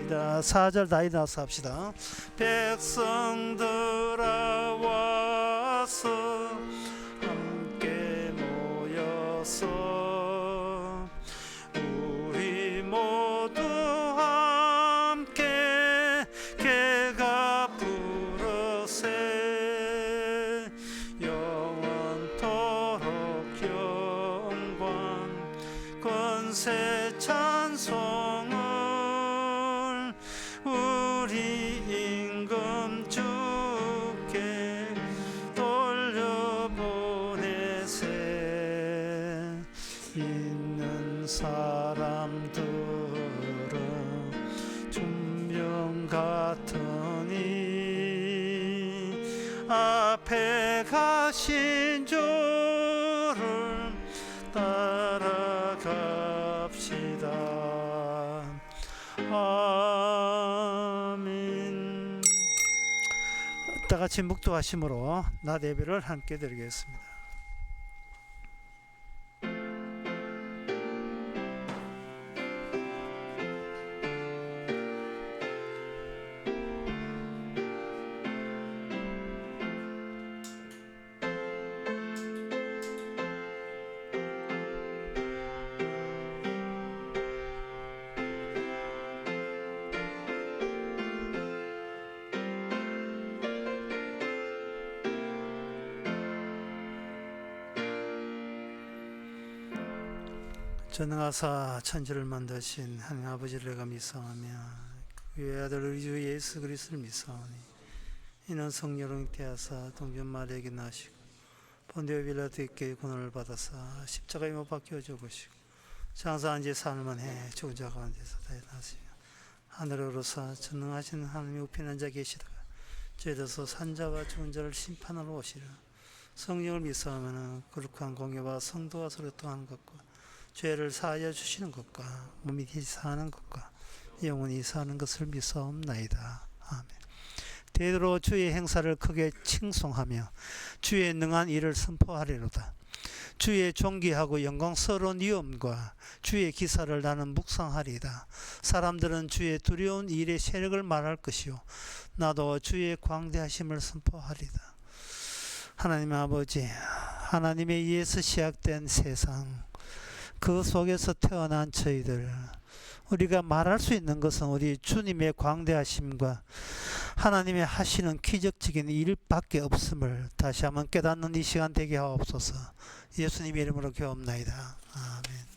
합니다. 4절 다 일어나서 합시다. 백성들아 와서 함께 모여서 우리 모두 함께 개가 부르세 영원토록 영광 권세 찬송을 우리 임금 주께 돌려보내세 있는 사람들은 준명 같으니 앞에 가신 주를 따라갑시다. 아멘. 다 같이 묵도하심으로 낮 예배를 함께 드리겠습니다. 전능하사 천지를 만드신 하나님 아버지를 내가 믿사오며 그의 아들 우리 주 예수 그리스도를 믿사오니 이는 성령을 잉태하사 동전 마리아에게 나시고 본디오 빌라도에게 고난을 받아사 십자가에 못 박혀 죽으시고 장사한 지 사흘만 해 죽은 자 가운데서 다일어나시며 하늘에 오르사 전능하신 하나님의 우편한 자 계시다가 죄에서 산자와 죽은 자를 심판하러 오시라. 성령을 믿사오면 거룩한 공예와 성도와 서로 통하는 것과 죄를 사하여 주시는 것과 몸이 사는 것과 영원히 사는 것을 믿사옵나이다. 아멘. 되도록 주의 행사를 크게 칭송하며 주의 능한 일을 선포하리로다. 주의 존귀하고 영광스러운 위엄과 주의 기사를 나는 묵상하리이다. 사람들은 주의 두려운 일의 세력을 말할 것이요 나도 주의 광대하심을 선포하리이다. 하나님 아버지, 하나님에 의해서 시작된 세상, 그 속에서 태어난 저희들, 우리가 말할 수 있는 것은 우리 주님의 광대하심과 하나님의 하시는 기적적인 일밖에 없음을 다시 한번 깨닫는 이 시간 되게 하옵소서. 예수님의 이름으로 기도합나이다. 아멘.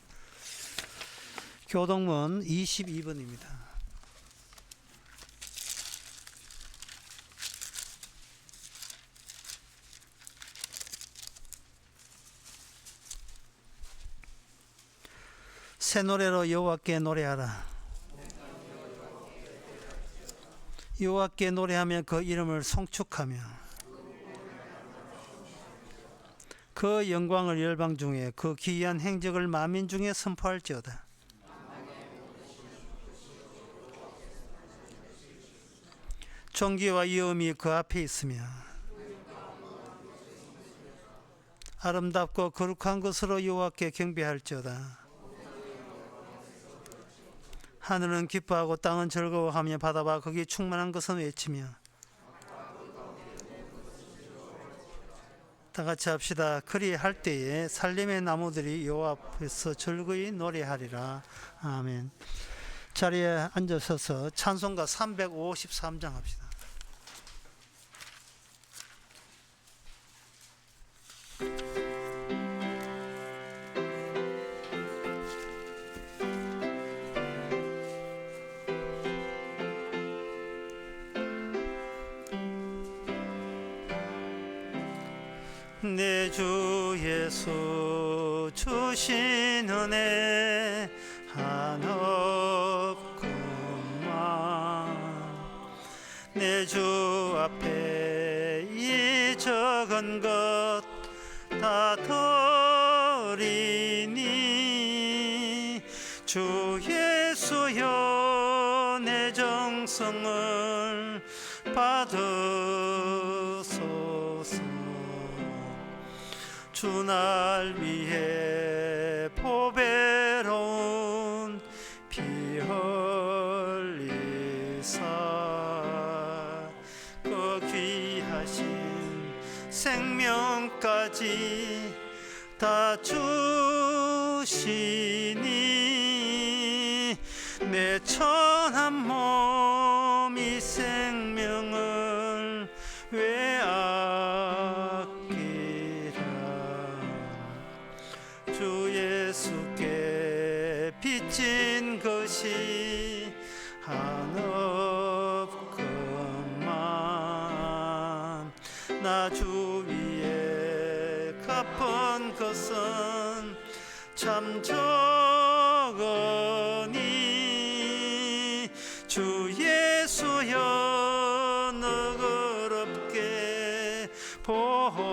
교동문 22번입니다. 새 노래로 여호와께 노래하라. 여호와께 노래하며 그 이름을 송축하며 그 영광을 열방 중에 그 기이한 행적을 만민 중에 선포할지어다. 존귀와 위엄이 그 앞에 있으며 아름답고 거룩한 것으로 여호와께 경배할지어다. 하늘은 기뻐하고 땅은 즐거워하며 바다와 거기 충만한 것은 외치며 다 같이 합시다. 그리할 때에 살림의 나무들이 여호와 앞에서 즐거이 노래하리라. 아멘. 자리에 앉으셔서 찬송가 353장 합시다. 내 주 예수 주신 은혜 한없구만. 내 주 앞에 이 적은 것 다 드리니 주 예수여 내 정성을 받으소서. 주 날 위해 보배로운 피 흘리셨네. 생명까지 다 주시니 내 천한 몸 이 생명을 왜 아끼라. 주 예수께 빚진 것이 한없건만 나 주 위에 갚은 것은 참 적으니 주 예수여 너그럽게 보옵소서.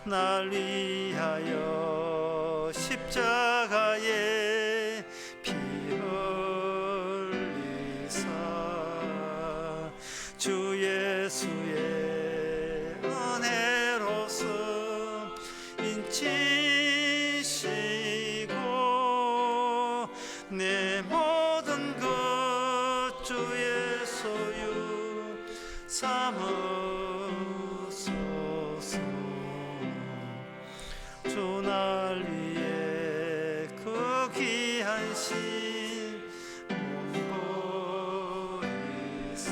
날 위하여 십자가에 피 흘리사 주 예수의 은혜로서 인치시고 내 모든 것 주의 소유 삼으소서. 주 날 위해 그 귀한 신 몸버리사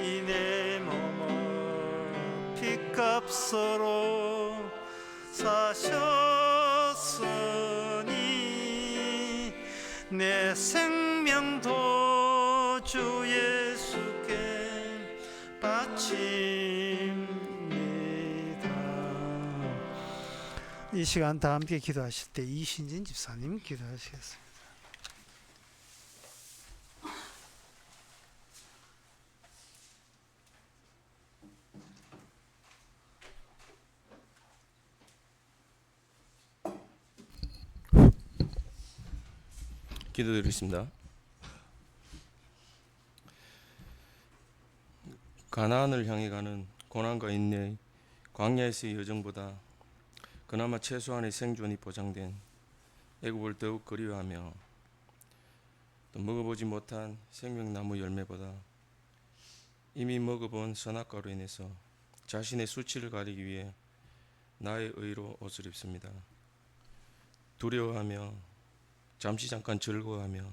이 내 몸을 핏값으로 사셨으니 내 생명도 주 예수께 바칩니다. 이 시간 다 함께 기도하실 때 이신진 집사님 기도하시겠습니다. 기도드리겠습니다. 가나안을 향해 가는 고난과 인내의 광야에서의 여정보다 그나마 최소한의 생존이 보장된 애굽을 더욱 그리워하며 또 먹어보지 못한 생명나무 열매보다 이미 먹어본 선악과로 인해서 자신의 수치를 가리기 위해 나의 의로 옷을 입습니다. 두려워하며 잠시 잠깐 즐거워하며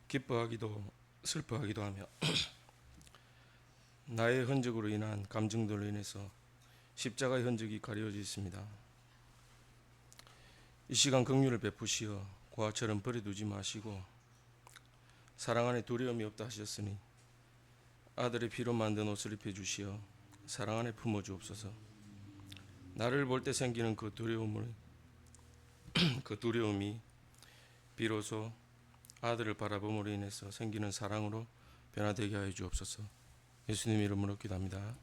기뻐하기도 슬퍼하기도 하며 나의 흔적으로 인한 감정들로 인해서 십자가의 흔적이 가려져 있습니다. 이 시간 긍휼을 베푸시어 고아처럼 버려두지 마시고 사랑 안에 두려움이 없다 하셨으니 아들의 피로 만든 옷을 입혀주시어 사랑 안에 품어주옵소서. 나를 볼 때 생기는 그 두려움이 비로소 아들을 바라봄으로 인해서 생기는 사랑으로 변화되게 하여 주옵소서. 예수님 이름으로 기도합니다.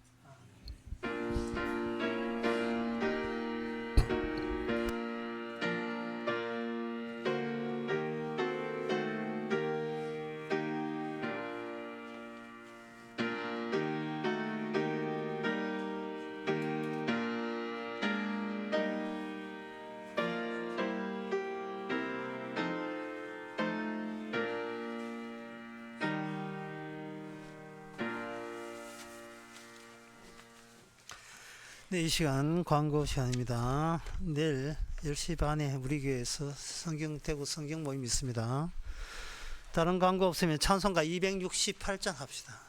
네, 이 시간 광고 시간입니다. 내일 10시 반에 우리 교회에서 대구 성경 모임 있습니다. 다른 광고 없으면 찬송가 268장 합시다.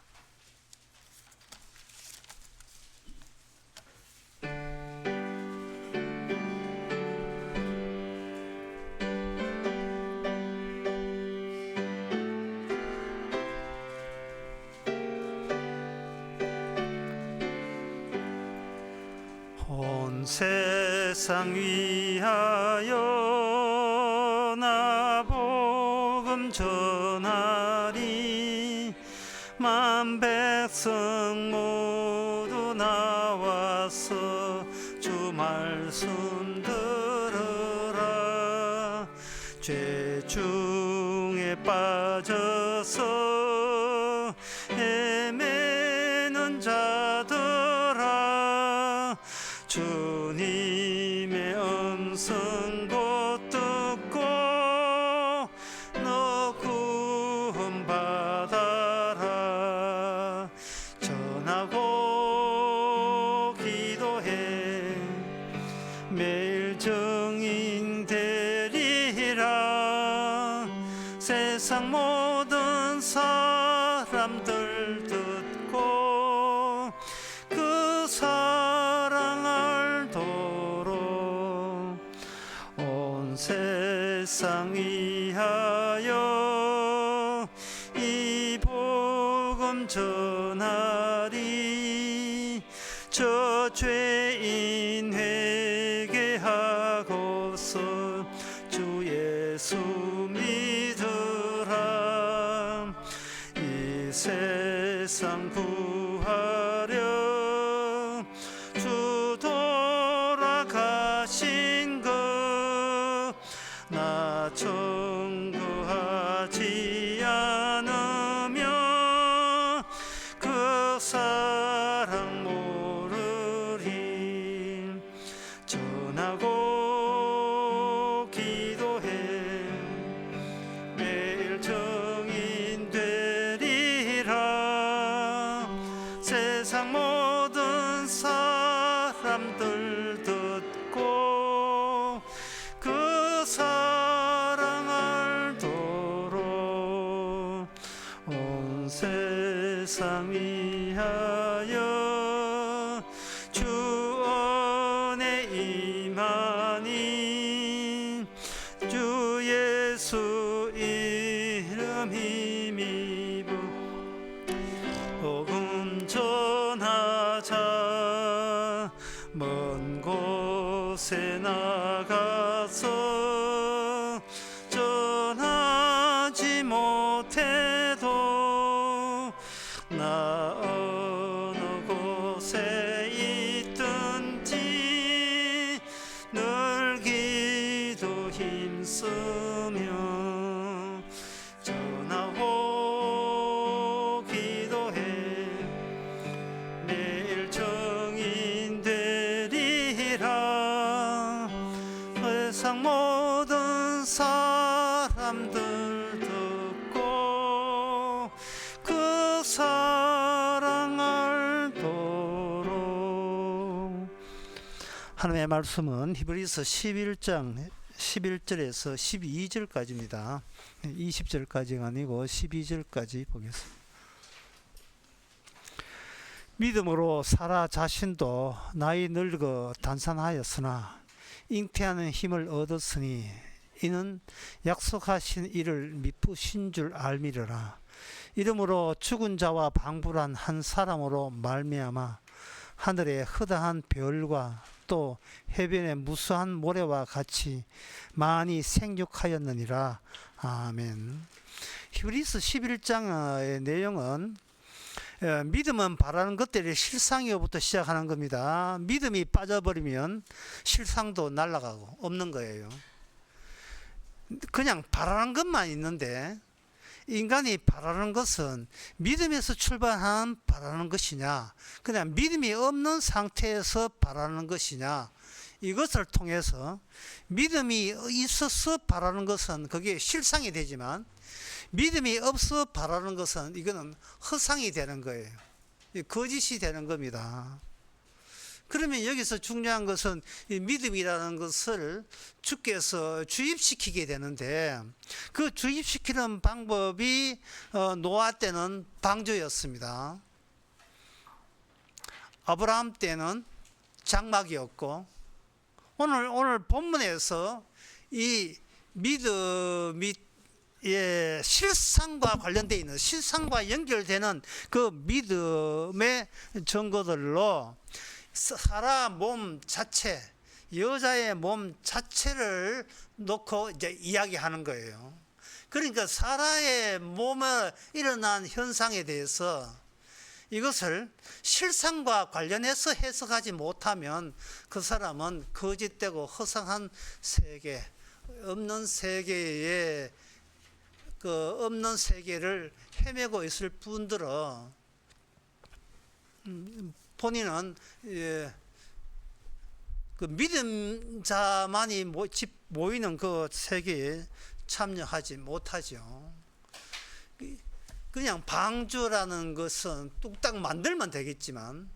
온 세상 위하여 나 복음 전하리. 만 백성 모두 나와서 주 말씀 들으라. 죄 중에 빠져서 헤매는 자들아, 주님의 음성 곧 듣고 너 구원받아라. 온 세상 위하여 이 복음 전하리. 저 죄인 회개하고서 주 예수 믿으라. 이 세상 구하려 주 돌아가신 것 나 청구하지 않으며 그 사랑 모르리. 전하고 기도해 매일 정인 되리라. 세상 모든 사람들 듣고 그 사랑 알도록 온 세상 위하여 주 은혜 임하니. 주 예수 이름 힘입어 복음 전하자. 먼 곳에 나가서 전하지 못해도 나 어느 곳에 있든지 늘 기도 힘쓰며 전하고 기도해 매일 정인 되리라. 세상 모든 사람들 듣고 그 사랑 알도록. 하나님의 말씀은 히브리서 11장 11절에서 12절까지입니다. 20절까지가 아니고 12절까지 보겠습니다. 믿음으로 사라 자신도 나이 늙어 단산하였으나 잉태하는 힘을 얻었으니 이는 약속하신 이를 미쁘신 줄 알미르라. 이러므로 죽은 자와 방불한 한 사람으로 말미암아 하늘의 허다한 별과 또 해변의 무수한 모래와 같이 많이 생육하였느니라. 아멘. 히브리서 11장의 내용은 믿음은 바라는 것들이 실상이로부터 시작하는 겁니다. 믿음이 빠져버리면 실상도 날아가고 없는 거예요. 그냥 바라는 것만 있는데 인간이 바라는 것은 믿음에서 출발한 바라는 것이냐, 그냥 믿음이 없는 상태에서 바라는 것이냐, 이것을 통해서 믿음이 있어서 바라는 것은 그게 실상이 되지만 믿음이 없어 바라는 것은 이거는 허상이 되는 거예요. 거짓이 되는 겁니다. 그러면 여기서 중요한 것은 이 믿음이라는 것을 주께서 주입시키게 되는데 그 주입시키는 방법이 노아 때는 방주였습니다. 아브라함 때는 장막이었고 오늘 본문에서 이 믿음이 실상과 관련되어 있는 실상과 연결되는 그 믿음의 증거들로 사라 몸 자체, 여자의 몸 자체를 놓고 이제 이야기하는 거예요. 그러니까 사라의 몸에 일어난 현상에 대해서 이것을 실상과 관련해서 해석하지 못하면 그 사람은 거짓되고 허상한 세계, 없는 세계에 그 없는 세계를 헤매고 있을 뿐더러 본인은 그 믿음자만이 모이는 그 세계에 참여하지 못하죠. 그냥 방주라는 것은 뚝딱 만들면 되겠지만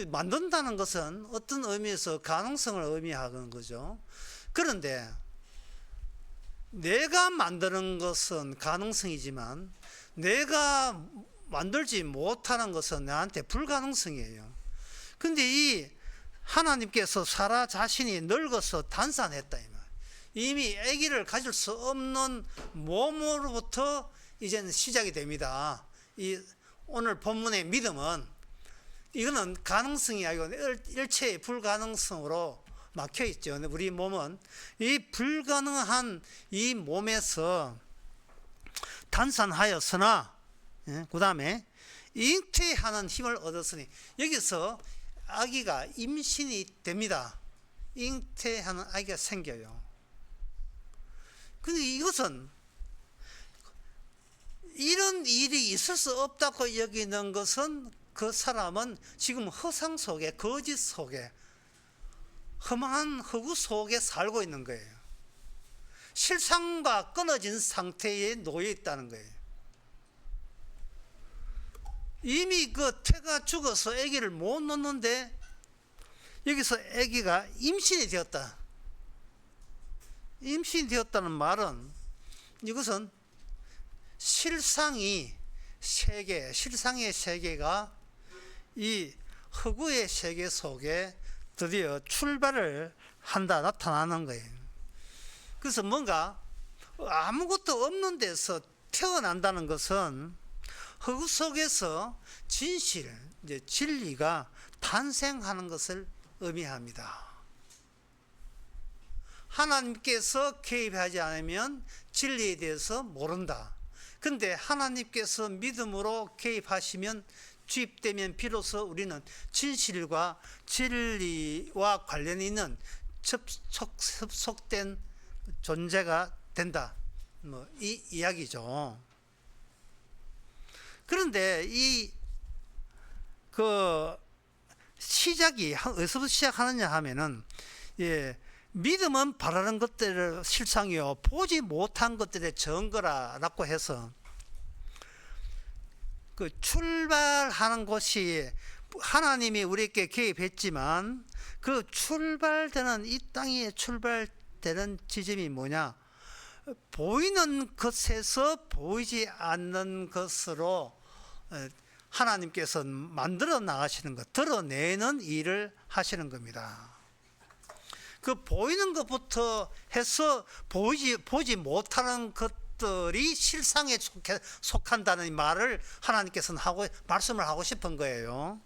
만든다는 것은 어떤 의미에서 가능성을 의미하는 거죠. 그런데 내가 만드는 것은 가능성이지만 내가 만들지 못하는 것은 나한테 불가능성이에요. 근데 이 하나님께서 사라 자신이 늙어서 단산했다 이 말. 이미 아기를 가질 수 없는 몸으로부터 이제는 시작이 됩니다. 이 오늘 본문의 믿음은 이거는 가능성이 아니고 일체의 불가능성으로 막혀 있죠. 우리 몸은 이 불가능한 이 몸에서 단산하였으나, 그 다음에 잉태하는 힘을 얻었으니, 여기서 아기가 임신이 됩니다. 잉태하는 아기가 생겨요. 근데 이것은 이런 일이 있을 수 없다고 여기는 것은 그 사람은 지금 허상 속에, 거짓 속에, 험한 허구 속에 살고 있는 거예요. 실상과 끊어진 상태에 놓여 있다는 거예요. 이미 그 태가 죽어서 아기를 못 놓는데 여기서 아기가 임신이 되었다. 임신이 되었다는 말은 이것은 실상의 세계가 이 허구의 세계 속에 드디어 출발을 한다, 나타나는 거예요. 그래서 뭔가 아무것도 없는 데서 태어난다는 것은 허구 속에서 진실, 이제 진리가 탄생하는 것을 의미합니다. 하나님께서 개입하지 않으면 진리에 대해서 모른다. 근데 하나님께서 믿음으로 개입하시면, 주입되면 비로소 우리는 진실과 진리와 관련이 있는 접속된 존재가 된다. 이 이야기죠. 그런데 시작이 어디서부터 시작하느냐 하면은, 믿음은 바라는 것들의 실상이요, 보지 못한 것들의 증거라고 해서, 그 출발하는 곳이 하나님이 우리에게 개입했지만, 그 출발되는, 이 땅에 출발되는 지점이 뭐냐? 보이는 것에서 보이지 않는 것으로 하나님께서 만들어 나가시는 것, 드러내는 일을 하시는 겁니다. 그 보이는 것부터 해서 보지 못하는 것들이 실상에 속한다는 말을 하나님께서는 말씀을 하고 싶은 거예요.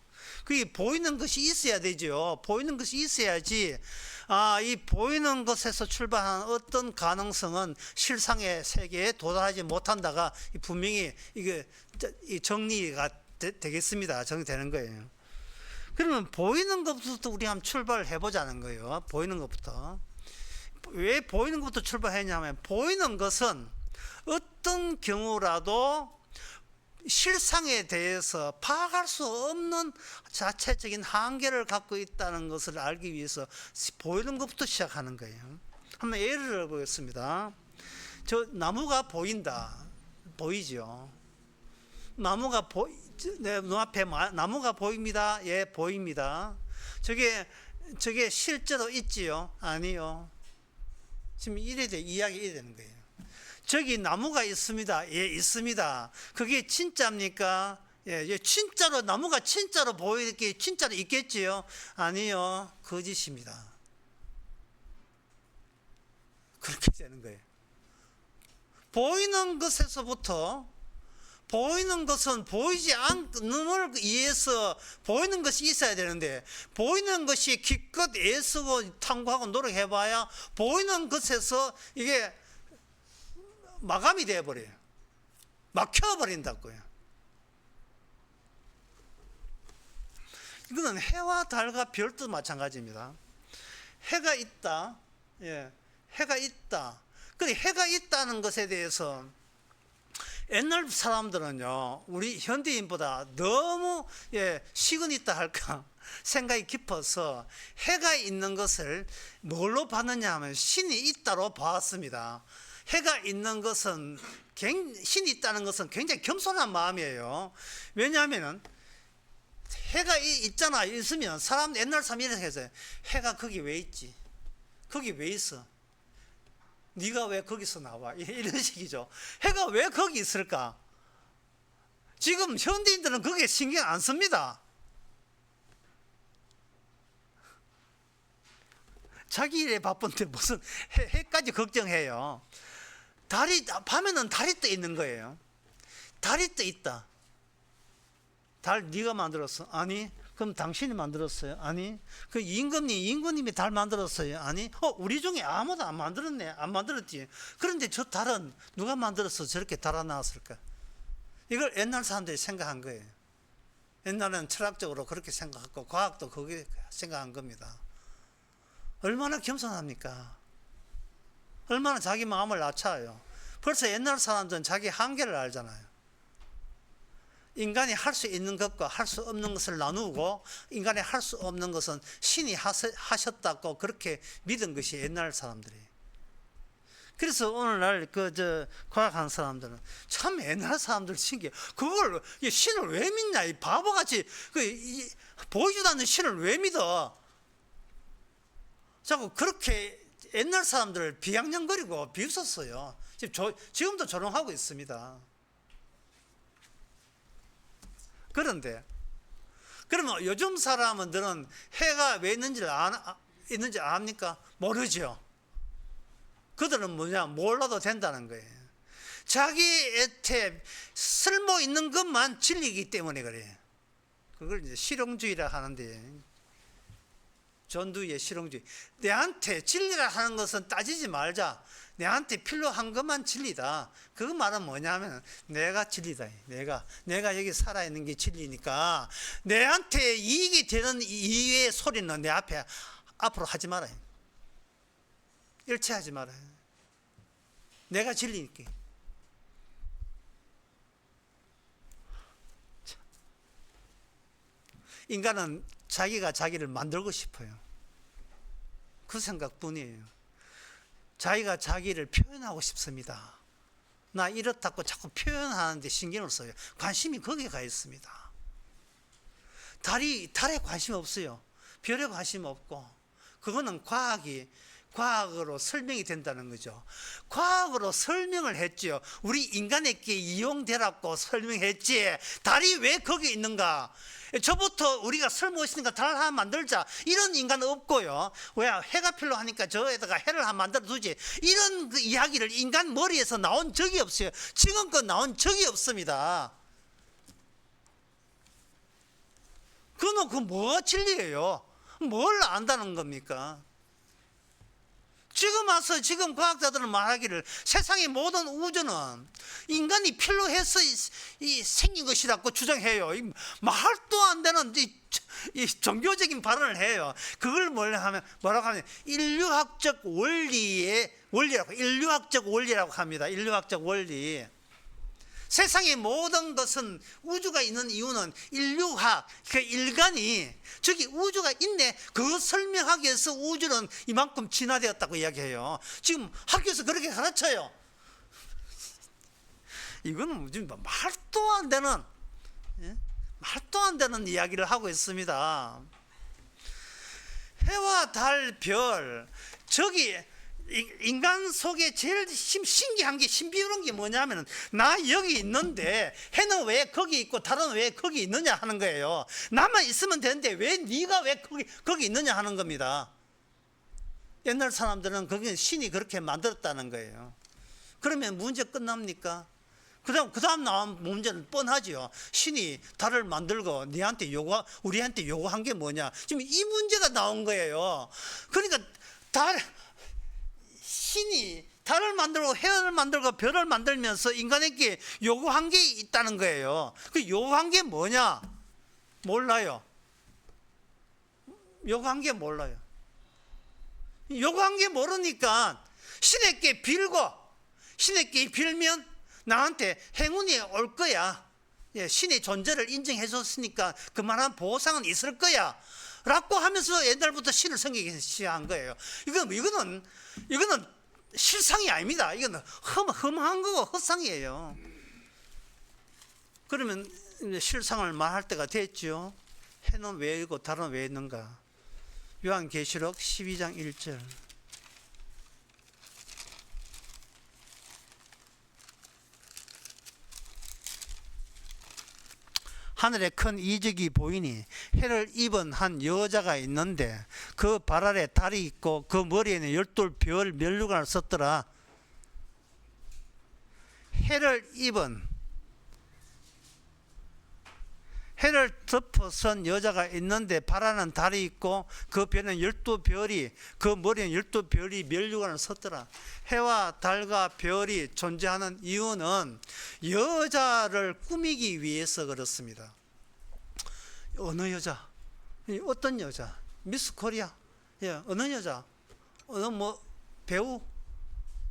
그게 보이는 것이 있어야 되죠. 보이는 것이 있어야지, 이 보이는 것에서 출발한 어떤 가능성은 실상의 세계에 도달하지 못한다가 분명히 이게 정리가 되겠습니다. 정리되는 거예요. 그러면 보이는 것부터 우리 한번 출발을 해보자는 거예요. 보이는 것부터. 왜 보이는 것부터 출발했냐면, 보이는 것은 어떤 경우라도 실상에 대해서 파악할 수 없는 자체적인 한계를 갖고 있다는 것을 알기 위해서 보이는 것부터 시작하는 거예요. 한번 예를 들어 보겠습니다. 저 나무가 보인다. 보이죠? 나무가 내 눈앞에 나무가 보입니다. 예, 보입니다. 저게 실제로 있지요? 아니요. 지금 이야기 이래 되는 거예요. 저기 나무가 있습니다. 예, 있습니다. 그게 진짜입니까? 예, 진짜로 나무가 진짜로 보이게 진짜로 있겠지요? 아니요. 거짓입니다. 그렇게 되는 거예요. 보이는 것에서부터, 보이는 것은 보이지 않는 걸 위해서 보이는 것이 있어야 되는데, 보이는 것이 기껏 애쓰고 탐구하고 노력해봐야 보이는 것에서 이게 마감이 되어버려요. 막혀버린다고요. 이거는 해와 달과 별도 마찬가지입니다. 해가 있다. 예, 해가 있다. 근데 해가 있다는 것에 대해서 옛날 사람들은요, 우리 현대인보다 너무 식은 있다 할까 생각이 깊어서 해가 있는 것을 뭘로 봤느냐 하면 신이 있다로 봤습니다. 해가 있는 것은, 신이 있다는 것은 굉장히 겸손한 마음이에요. 왜냐하면 해가 있으면 옛날 사람이 이렇게 했어요. 해가 거기 왜 있지? 거기 왜 있어? 네가 왜 거기서 나와? 이런 식이죠. 해가 왜 거기 있을까? 지금 현대인들은 거기에 신경 안 씁니다. 자기 일에 바쁜데 무슨 해까지 걱정해요. 밤에는 달이 떠 있는 거예요. 달이 떠 있다. 달 네가 만들었어? 아니. 그럼 당신이 만들었어요? 아니. 그 임금님이 달 만들었어요? 아니. 우리 중에 아무도 안 만들었네. 안 만들었지. 그런데 저 달은 누가 만들어서 저렇게 달아나왔을까? 이걸 옛날 사람들이 생각한 거예요. 옛날에는 철학적으로 그렇게 생각하고 과학도 그렇게 생각한 겁니다. 얼마나 겸손합니까? 얼마나 자기 마음을 낮춰요. 벌써 옛날 사람들은 자기 한계를 알잖아요. 인간이 할 수 있는 것과 할 수 없는 것을 나누고 인간이 할 수 없는 것은 신이 하셨다고 그렇게 믿은 것이 옛날 사람들이. 그래서 오늘날 과학하는 사람들은 참 옛날 사람들 신기해. 그걸 신을 왜 믿냐? 이 바보같이 보이지도 않는 신을 왜 믿어? 자꾸 그렇게 옛날 사람들을 비양냥거리고 비웃었어요. 지금도 조롱하고 있습니다. 그런데 그러면 요즘 사람들은 해가 왜 있는지 압니까? 모르죠. 그들은 몰라도 된다는 거예요. 자기한테 쓸모 있는 것만 진리이기 때문에 그래요. 그걸 이제 실용주의라 하는데, 전두의 실용주의. 내한테 진리라 하는 것은 따지지 말자. 내한테 필요한 것만 진리다. 그 말은 뭐냐면 내가 진리다. 내가 여기 살아있는 게 진리니까 내한테 이익이 되는 이외의 소리는 내 앞으로 하지 말아요. 일체하지 말아요. 내가 진리니까. 인간은 자기가 자기를 만들고 싶어요. 그 생각뿐이에요. 자기가 자기를 표현하고 싶습니다. 나 이렇다고 자꾸 표현하는데 신경을 써요. 관심이 거기에 가 있습니다. 달에 관심 없어요. 별에 관심 없고, 그거는 과학으로 설명이 된다는 거죠. 과학으로 설명을 했죠. 우리 인간에게 이용되라고 설명했지. 달이 왜 거기 있는가? 저부터 우리가 쓸모 있으니까 달 하나 만들자, 이런 인간은 없고요. 왜? 해가 필요하니까 저에다가 해를 하나 만들어 두지, 이런 그 이야기를 인간 머리에서 나온 적이 없어요. 지금껏 나온 적이 없습니다. 그거 뭐가 진리예요? 뭘 안다는 겁니까? 지금 와서 지금 과학자들은 말하기를 세상의 모든 우주는 인간이 필요해서 생긴 것이라고 주장해요. 말도 안 되는 이 종교적인 발언을 해요. 그걸 뭐라고 하면 인류학적 원리라고 합니다. 인류학적 원리. 세상의 모든 것은, 우주가 있는 이유는 인류학, 인간이 저기 우주가 있네, 그거 설명하기 위해서 우주는 이만큼 진화되었다고 이야기해요. 지금 학교에서 그렇게 가르쳐요. 이거는 말도 안 되는 이야기를 하고 있습니다. 해와 달, 별, 저기 인간 속에 제일 신기한 게, 신비로운 게 뭐냐면, 나 여기 있는데 해는 왜 거기 있고 달은 왜 거기 있느냐 하는 거예요. 나만 있으면 되는데 왜 네가 왜 거기 있느냐 하는 겁니다. 옛날 사람들은 거기 신이 그렇게 만들었다는 거예요. 그러면 문제 끝납니까? 그 다음 나온 문제는 뻔하죠. 신이 달을 만들고 우리한테 요구한 게 뭐냐? 지금 이 문제가 나온 거예요. 그러니까 신이 달을 만들고 해를 만들고 별을 만들면서 인간에게 요구한 게 있다는 거예요. 그 요구한 게 뭐냐? 몰라요. 요구한 게 몰라요. 요구한 게 모르니까 신에게 빌면 나한테 행운이 올 거야. 신의 존재를 인정해 줬으니까 그만한 보상은 있을 거야 라고 하면서 옛날부터 신을 섬기기 시작한 거예요. 이거는 실상이 아닙니다. 이건 험한 거고 헛상이에요. 그러면 이제 실상을 말할 때가 됐죠. 해는 왜 있고 달은 왜 있는가? 요한계시록 12장 1절. 하늘에 큰 이적이 보이니 해를 입은 한 여자가 있는데 그 발 아래 달이 있고 그 머리에는 12별 면류관을 썼더라. 해를 덮어선 여자가 있는데 발 안에는 달이 있고 그 별은 12별이 그 머리에는 12별이 면류관을 썼더라. 해와 달과 별이 존재하는 이유는 여자를 꾸미기 위해서 그렇습니다. 어느 여자? 어떤 여자? 미스 코리아? 예, 어느 여자? 어느 배우?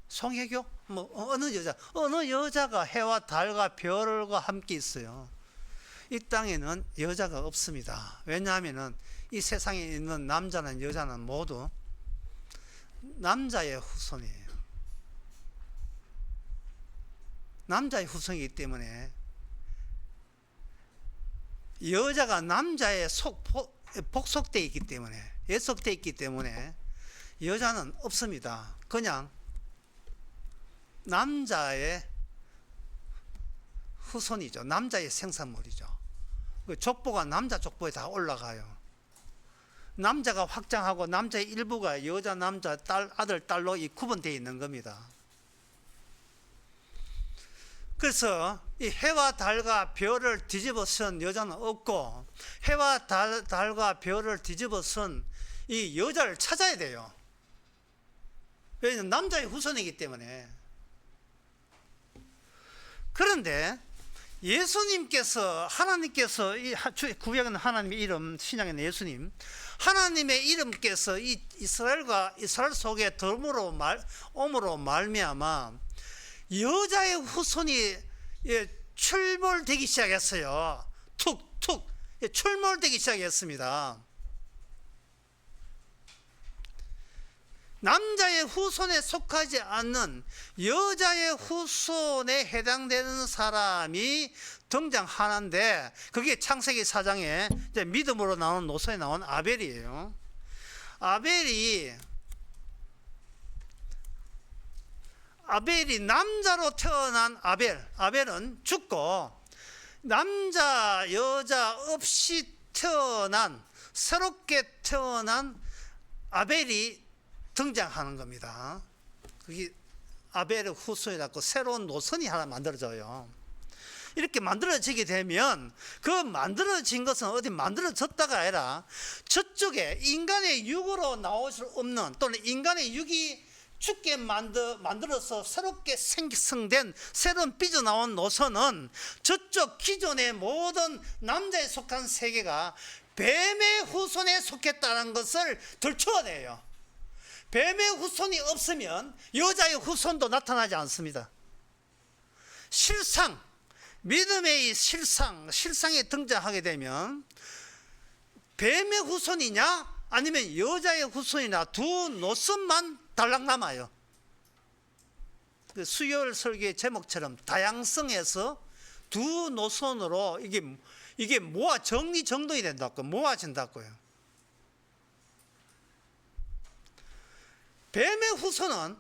송혜교? 어느 여자? 어느 여자가 해와 달과 별과 함께 있어요. 이 땅에는 여자가 없습니다. 왜냐하면 이 세상에 있는 남자는 여자는 모두 남자의 후손이에요. 남자의 후손이기 때문에 여자가 남자의 복속되어 있기 때문에 예속되어 있기 때문에 여자는 없습니다. 그냥 남자의 후손이죠. 남자의 생산물이죠. 족보가 남자 족보에 다 올라가요. 남자가 확장하고 남자의 일부가 여자, 남자, 딸, 아들, 딸로 구분되어 있는 겁니다. 그래서 이 해와 달과 별을 뒤집어 쓴 여자는 없고 해와 달과 별을 뒤집어 쓴 이 여자를 찾아야 돼요. 왜냐하면 남자의 후손이기 때문에. 그런데 예수님께서 하나님께서 이 구약은 하나님의 이름, 신약에는 예수님, 하나님의 이름께서 이 이스라엘 속에 옴으로 말미암아 여자의 후손이 출몰되기 시작했어요. 툭툭 출몰되기 시작했습니다. 남자의 후손에 속하지 않는 여자의 후손에 해당되는 사람이 등장하는데 그게 창세기 4장에 이제 믿음으로 나온 노선에 나온 아벨이에요. 아벨이 남자로 태어난 아벨은 죽고 남자 여자 없이 새롭게 태어난 아벨이 등장하는 겁니다. 그게 아벨의 후손이라고 새로운 노선이 하나 만들어져요. 이렇게 만들어지게 되면 그 만들어진 것은 어디 만들어졌다가 아니라 저쪽에 인간의 육으로 나올 수 없는 또는 인간의 육이 죽게 만들어서 새롭게 생성된 새로운 삐져나온 노선은 저쪽 기존의 모든 남자에 속한 세계가 뱀의 후손에 속했다는 것을 들춰내요. 뱀의 후손이 없으면 여자의 후손도 나타나지 않습니다. 믿음의 실상에 등장하게 되면 뱀의 후손이냐 아니면 여자의 후손이냐 두 노선만 달랑 남아요. 수요일 설교의 제목처럼 다양성에서 두 노선으로 이게 정리정돈이 된다고 모아진다고요. 뱀의 후손은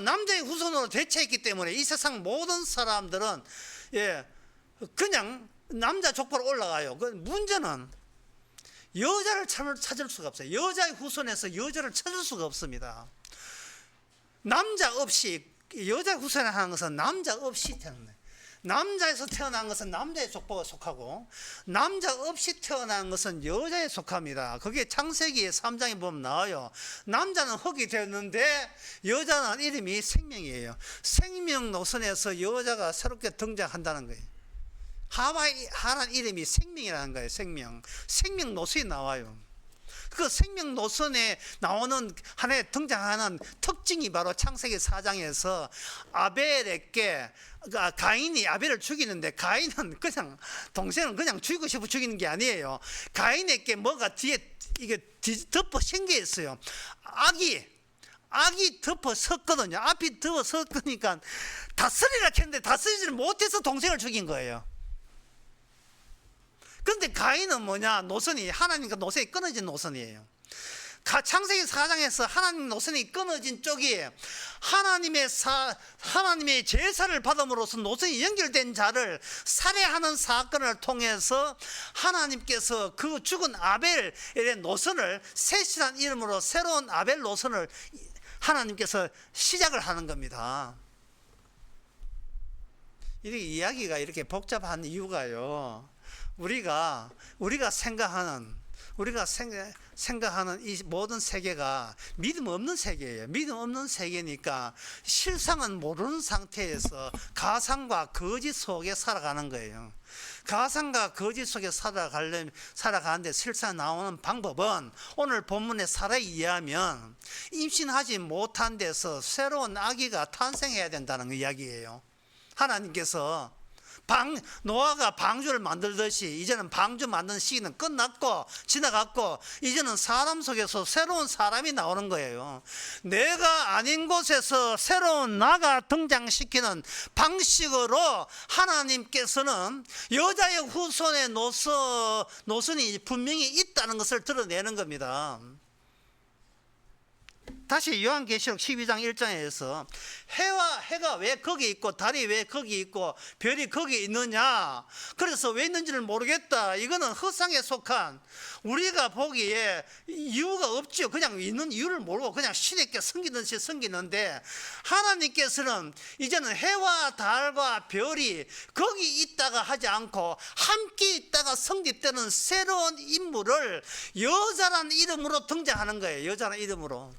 남자의 후손으로 대체했기 때문에 이 세상 모든 사람들은 그냥 남자 족보로 올라가요. 문제는 여자를 찾을 수가 없어요. 여자의 후손에서 여자를 찾을 수가 없습니다. 여자 후손에 하는 것은 남자 없이 태어나요. 남자에서 태어난 것은 남자의 족보가 속하고 남자 없이 태어난 것은 여자에 속합니다. 그게 창세기 3장에 보면 나와요. 남자는 흙이 되었는데 여자는 이름이 생명이에요. 생명 노선에서 여자가 새롭게 등장한다는 거예요. 하나는 이름이 생명이라는 거예요. 생명 노선이 나와요. 그 생명 노선에 나오는 하나에 등장하는 특징이 바로 창세기 4장에서 가인이 아벨을 죽이는데 가인은 그냥 동생을 그냥 죽이고 싶어 죽이는 게 아니에요. 가인에게 뭐가 뒤에 이게 덮어 생겨 있어요. 악이 덮어 섰거든요. 앞이 덮어 섰으니까 다스리라 했는데 다스리지를 못해서 동생을 죽인 거예요. 그런데 가인은 뭐냐? 노선이 하나님과 노선이 끊어진 노선이에요. 창세기 4장에서 하나님 노선이 끊어진 쪽이 하나님의 제사를 받음으로써 노선이 연결된 자를 살해하는 사건을 통해서 하나님께서 그 죽은 아벨의 노선을 셋이라는 이름으로 새로운 아벨 노선을 하나님께서 시작을 하는 겁니다. 이렇게 이야기가 이렇게 복잡한 이유가요, 우리가 생각하는 이 모든 세계가 믿음 없는 세계예요. 믿음 없는 세계니까 실상은 모르는 상태에서 가상과 거짓 속에 살아가는 거예요. 가상과 거짓 속에 살아가는데 실상 나오는 방법은 오늘 본문의 사례에 의하면 임신하지 못한 데서 새로운 아기가 탄생해야 된다는 이야기예요. 하나님께서 노아가 방주를 만들듯이 이제는 방주 만드는 시기는 끝났고 지나갔고 이제는 사람 속에서 새로운 사람이 나오는 거예요. 내가 아닌 곳에서 새로운 나가 등장시키는 방식으로 하나님께서는 여자의 후손의 노선이 분명히 있다는 것을 드러내는 겁니다. 다시 요한계시록 12장 1장에서 해가 왜 거기 있고 달이 왜 거기 있고 별이 거기 있느냐, 그래서 왜 있는지를 모르겠다, 이거는 허상에 속한, 우리가 보기에 이유가 없죠. 그냥 있는 이유를 모르고 그냥 신에게 섬기듯이 섬기는데, 하나님께서는 이제는 해와 달과 별이 거기 있다가 하지 않고 함께 있다가 성립되는 새로운 인물을 여자라는 이름으로 등장하는 거예요. 여자라는 이름으로.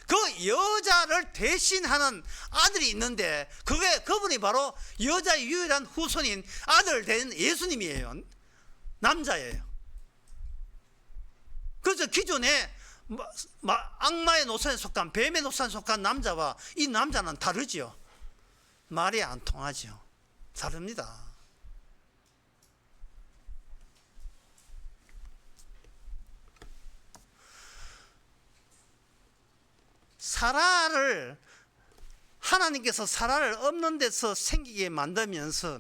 그 여자를 대신하는 아들이 있는데 그분이 바로 여자의 유일한 후손인 아들 된 예수님이에요. 남자예요. 그래서 기존에 악마의 노선에 속한, 뱀의 노선에 속한 남자와 이 남자는 다르지요. 말이 안 통하죠. 다릅니다. 하나님께서 사라를 없는 데서 생기게 만들면서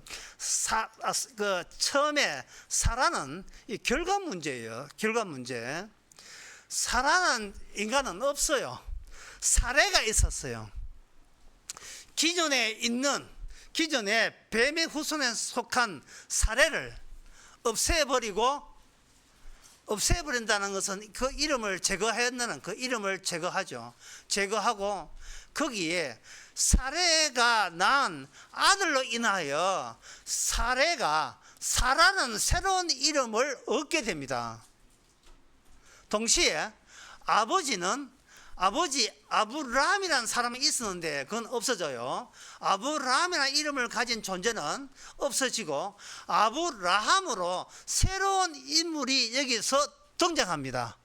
처음에 사라는 이 결과 문제예요. 결과 문제. 사라는 인간은 없어요. 사례가 있었어요. 기존에 뱀의 후손에 속한 사례를 없애버린다는 것은 그 이름을 제거하였는 그 이름을 제거하죠. 제거하고 거기에 사례가 낳은 아들로 인하여 사라는 새로운 이름을 얻게 됩니다. 동시에 아버지 아브라함이라는 사람이 있었는데 그건 없어져요. 아브라함이라는 이름을 가진 존재는 없어지고 아브라함으로 새로운 인물이 여기서 등장합니다.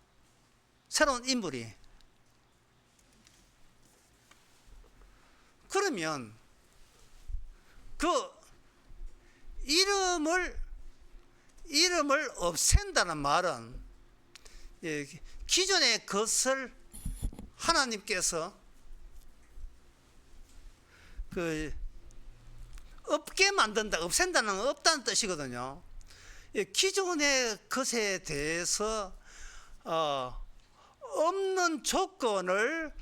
새로운 인물이. 그러면 그 이름을 없앤다는 말은 기존의 것을 하나님께서 없게 만든다, 없앤다는 건 없다는 뜻이거든요. 기존의 것에 대해서 없는 조건을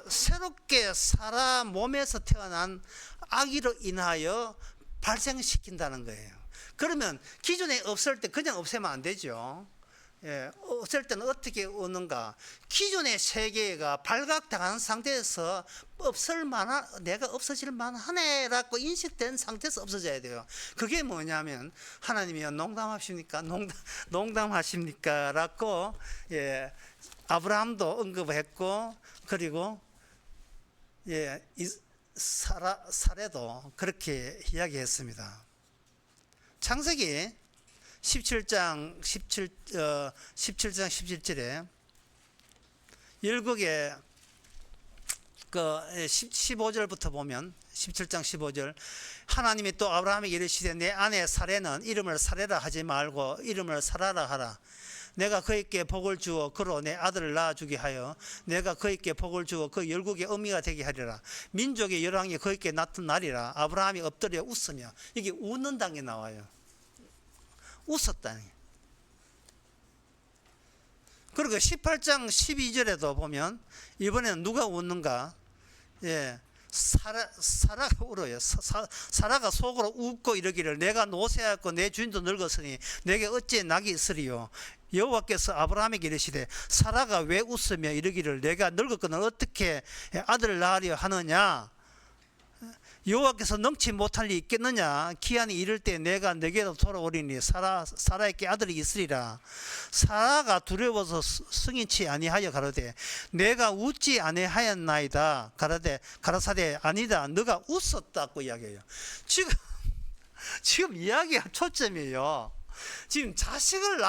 새롭게 사라 몸에서 태어난 아기로 인하여 발생시킨다는 거예요. 그러면 기존에 없을 때 그냥 없애면 안 되죠. 없을 때는 어떻게 오는가? 기존의 세계가 발각당한 상태에서 내가 없어질 만하네라고 인식된 상태에서 없어져야 돼요. 그게 뭐냐면 하나님이요, 농담하십니까? 라고 아브라함도 언급했고, 그리고 사례도 그렇게 이야기했습니다. 창세기 17장 17절에 열국의 15절부터 보면 17장 15절, 하나님이 또 아브라함에게 이르시되 내 아내 사례는 이름을 사례라 하지 말고 이름을 사라라 하라. 내가 그에게 복을 주어 그로 내 아들을 낳아주게 하여 내가 그에게 복을 주어 그 열국의 어미가 되게 하리라. 민족의 열왕이 그에게 나타나리라. 아브라함이 엎드려 웃으며, 이게 웃는다는 게 나와요. 웃었다니. 그리고 18장 12절에도 보면 이번에는 누가 웃는가? 예, 사라가 울어요. 사라가 속으로 웃고 이러기를 내가 노쇠하였고 내 주인도 늙었으니 내게 어찌 낙이 있으리요. 여호와께서 아브라함에게 이르시되 사라가 왜 웃으며 이러기를 내가 늙었거늘 어떻게 아들을 낳으려 하느냐. 여호와께서 능치 못할 리 있겠느냐. 기한이 이를 때 내가 내게로 돌아오리니 사라에게 아들이 있으리라. 사라가 두려워서 승인치 아니하여 가로되 내가 웃지 아니하였나이다. 가라사대 아니다 너가 웃었다고 이야기해요. 지금 이야기가 초점이에요. 지금 자식을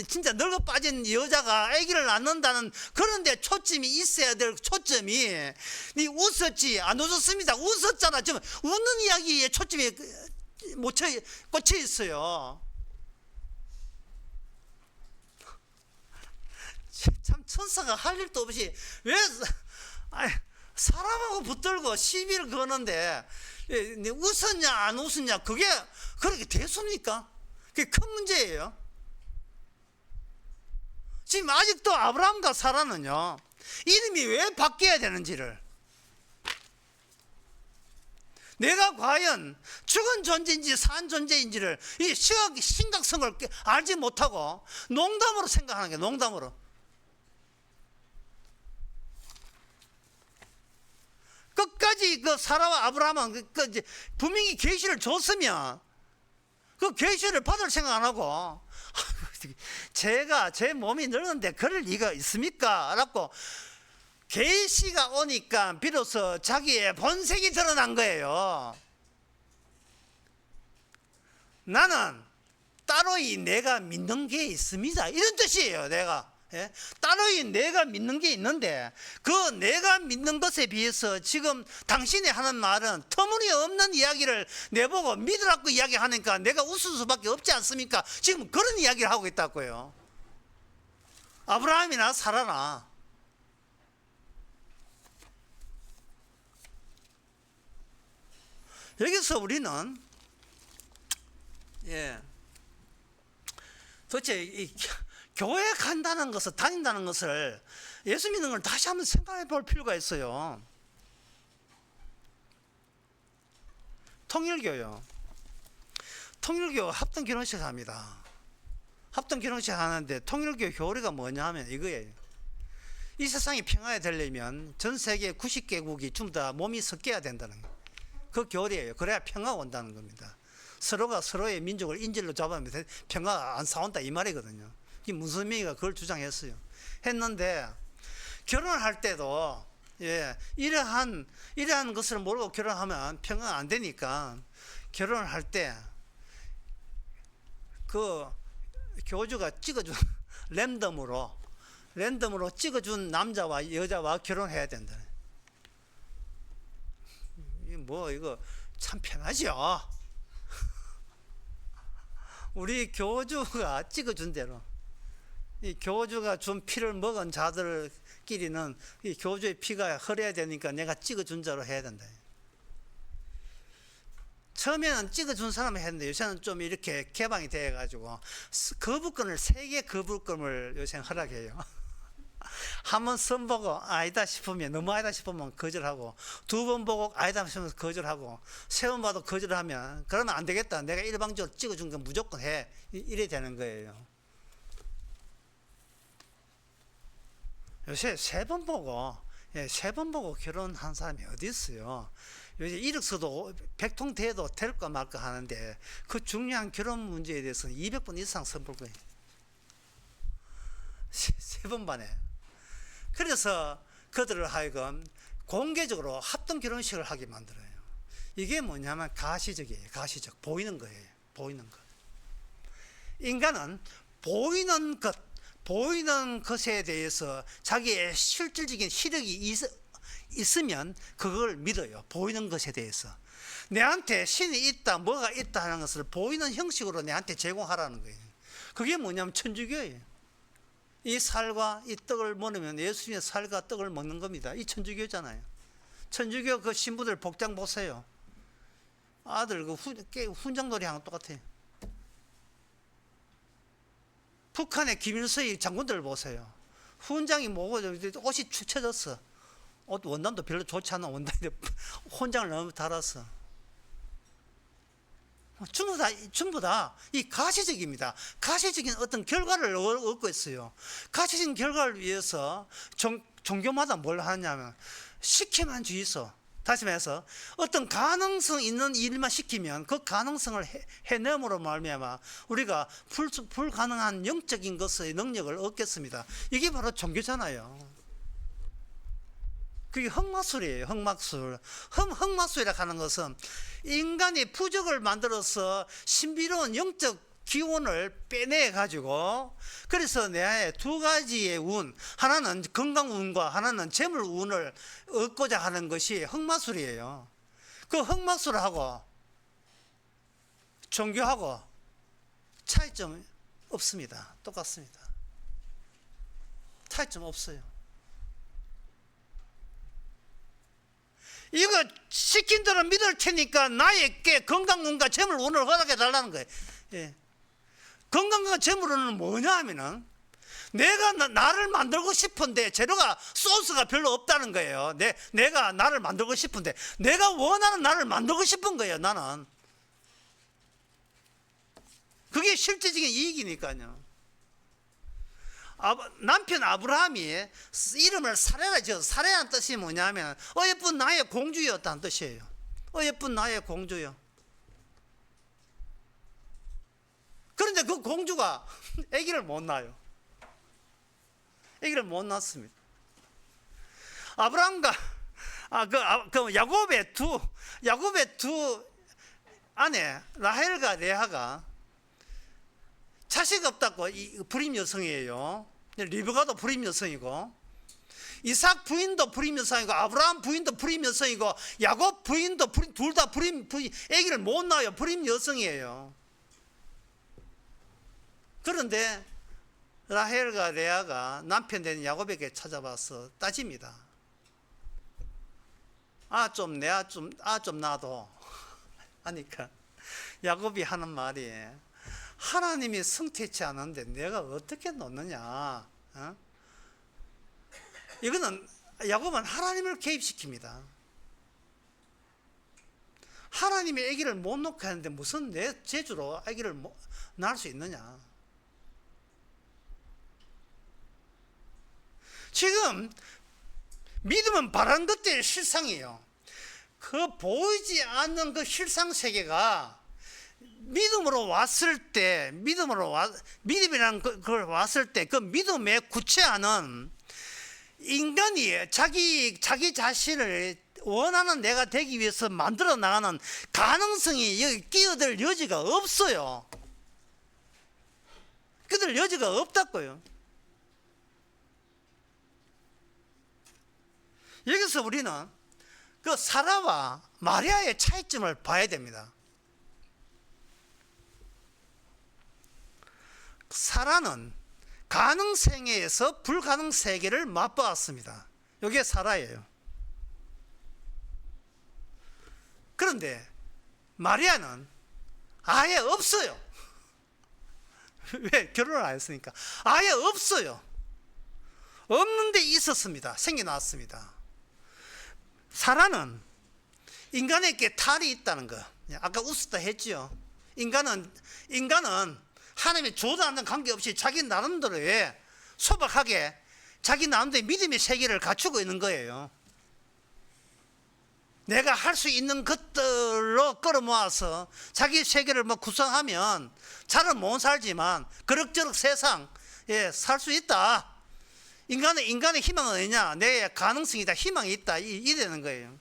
진짜 늙어 빠진 여자가 아기를 낳는다는 그런데 초점이 있어야 될 초점이, 니 웃었지 안 웃었습니다. 웃었잖아. 지금 웃는 이야기에 초점이 꽂혀 있어요. 참 천사가 할 일도 없이 왜 사람하고 붙들고 시비를 거는데 웃었냐 안 웃었냐 그게 그렇게 대수입니까? 그게 큰 문제예요. 지금 아직도 아브라함과 사라는요 이름이 왜 바뀌어야 되는지를, 내가 과연 죽은 존재인지 산 존재인지를 이 심각성을 알지 못하고 농담으로 생각하는 게, 농담으로. 끝까지 그 사라와 아브라함은 분명히 계시를 줬으면 그 계시를 받을 생각 안 하고 제 몸이 늙는데 그럴 리가 있습니까? 라고 계시가 오니까 비로소 자기의 본색이 드러난 거예요. 나는 따로이 내가 믿는 게 있습니다. 이런 뜻이에요. 내가. 예? 따로이 내가 믿는 게 있는데 그 내가 믿는 것에 비해서 지금 당신이 하는 말은 터무니없는 이야기를 내보고 믿으라고 이야기하니까 내가 웃을 수밖에 없지 않습니까? 지금 그런 이야기를 하고 있다고요. 아브라함이나 사라나. 여기서 우리는 도대체 이 교회 간다는 것을, 다닌다는 것을, 예수 믿는 걸 다시 한번 생각해 볼 필요가 있어요. 통일교요. 통일교 합동 결혼식 합니다. 합동 결혼식 하는데 통일교 교리가 뭐냐 하면 이거예요. 이 세상이 평화에 되려면 전 세계 90개국이 전부 다 몸이 섞여야 된다는 거예요. 그 교리예요. 그래야 평화가 온다는 겁니다. 서로가 서로의 민족을 인질로 잡으면 평화가 안 싸운다 이 말이거든요. 문선명이가 그걸 주장했어요. 했는데 결혼할 때도 이러한 것을 모르고 결혼하면 평화가 안 되니까 결혼을 할 때 그 교주가 찍어준 랜덤으로 찍어준 남자와 여자와 결혼해야 된다. 이거 참 편하죠. 우리 교주가 찍어준 대로, 이 교주가 준 피를 먹은 자들끼리는 이 교주의 피가 흐려야 되니까 내가 찍어준 자로 해야 된다. 처음에는 찍어준 사람이 했는데 요새는 좀 이렇게 개방이 돼가지고 거부권을, 세계 거부권을 요새 허락해요. 한 번 선보고 아니다 싶으면, 너무 아니다 싶으면 거절하고, 두 번 보고 아니다 싶으면 거절하고, 세 번 봐도 거절하면 그러면 안 되겠다, 내가 일방적으로 찍어준 건 무조건 해, 이래 되는 거예요. 요새 세 번 보고 결혼한 사람이 어디 있어요? 요새 이력서도 100통 돼도 될까 말까 하는데 그 중요한 결혼 문제에 대해서는 200번 이상 선볼 거예요. 세 번 반에. 그래서 그들을 하여금 공개적으로 합동 결혼식을 하게 만들어요. 이게 뭐냐면 가시적이에요. 가시적. 보이는 거예요. 보이는 것. 인간은 보이는 것에 대해서 자기의 실질적인 시력이 있으면 그걸 믿어요. 보이는 것에 대해서. 내한테 신이 있다, 뭐가 있다 하는 것을 보이는 형식으로 내한테 제공하라는 거예요. 그게 뭐냐면 천주교예요. 이 살과 이 떡을 먹으면 예수님의 살과 떡을 먹는 겁니다. 이 천주교잖아요. 천주교 그 신부들 복장 보세요. 아들 그 훈장놀이하고 똑같아요. 북한의 김일성의 장군들 보세요. 훈장이 뭐고 옷이 축 처졌어. 옷 원단도 별로 좋지 않은 원단인데 훈장을 너무 달았어. 전부 다 이 가시적입니다. 가시적인 어떤 결과를 얻고 있어요. 가시적인 결과를 위해서 종교마다 뭘 하냐면 시키만 주의소. 다시 말해서 어떤 가능성 있는 일만 시키면 그 가능성을 해냄으로 말미암아 우리가 불가능한 영적인 것의 능력을 얻겠습니다. 이게 바로 종교잖아요. 그게 흑마술이에요. 흑마술. 흑마술이라고 하는 것은 인간이 부적을 만들어서 신비로운 영적 기운을 빼내 가지고 그래서 내 두 가지의 운, 하나는 건강운과 하나는 재물운을 얻고자 하는 것이 흑마술이에요. 그 흑마술하고 종교하고 차이점 없습니다. 똑같습니다. 차이점 없어요. 이거 시킨 대로 믿을 테니까 나에게 건강운과 재물운을 허락해 달라는 거예요. 예. 건강과 재물은 뭐냐 하면은 내가 나를 만들고 싶은데 재료가 소스가 별로 없다는 거예요. 내가 나를 만들고 싶은데 내가 원하는 나를 만들고 싶은 거예요. 나는 그게 실제적인 이익이니까요. 남편 아브라함이 이름을 사레라 지어서 사레라는 뜻이 뭐냐면 예쁜 나의 공주였다는 뜻이에요. 예쁜 나의 공주요. 그런데 그 공주가 아기를 못 낳아요. 아기를 못 낳습니다. 아브라함과 야곱의 두 아내 라헬과 레아가 자식 없다고 불임 여성이에요. 리브가도 불임 여성이고 이삭 부인도 불임 여성이고 아브라함 부인도 불임 여성이고 야곱 부인도 둘 다 불임 아기를 못 낳아요. 불임 여성이에요. 그런데 라헬과 레아가 남편 된 야곱에게 찾아와서 따집니다. 좀 놔둬 하니까 야곱이 하는 말이 하나님이 성태치 않은데 내가 어떻게 놓느냐. 이거는 야곱은 하나님을 개입시킵니다. 하나님이 아기를 못 놓게 하는데 무슨 내 재주로 아기를 낳을 수 있느냐. 지금 믿음은 바라는 것들의 실상이에요. 그 보이지 않는 그 실상 세계가 믿음으로 왔을 때, 믿음이라는 걸 왔을 때 그 믿음에 구체하는 인간이 자기 자신을 원하는 내가 되기 위해서 만들어 나가는 가능성이 여기 끼어들 여지가 없어요. 끼어들 여지가 없다고요. 여기서 우리는 그 사라와 마리아의 차이점을 봐야 됩니다. 사라는 가능 세계에서 불가능 세계를 맛보았습니다. 이게 사라예요. 그런데 마리아는 아예 없어요. 왜? 결혼을 안 했으니까. 아예 없어요. 없는데 있었습니다. 생겨났습니다. 사라는 인간에게 탈이 있다는 거. 아까 웃었다 했죠. 인간은 하나님의 조도하는 관계없이 자기 나름대로의 소박하게 자기 나름대로의 믿음의 세계를 갖추고 있는 거예요. 내가 할 수 있는 것들로 끌어모아서 자기 세계를 구성하면 잘은 못 살지만 그럭저럭 세상 살 수 있다. 인간의 희망은 뭐냐? 내 가능성이다. 희망이 있다. 이래는 거예요.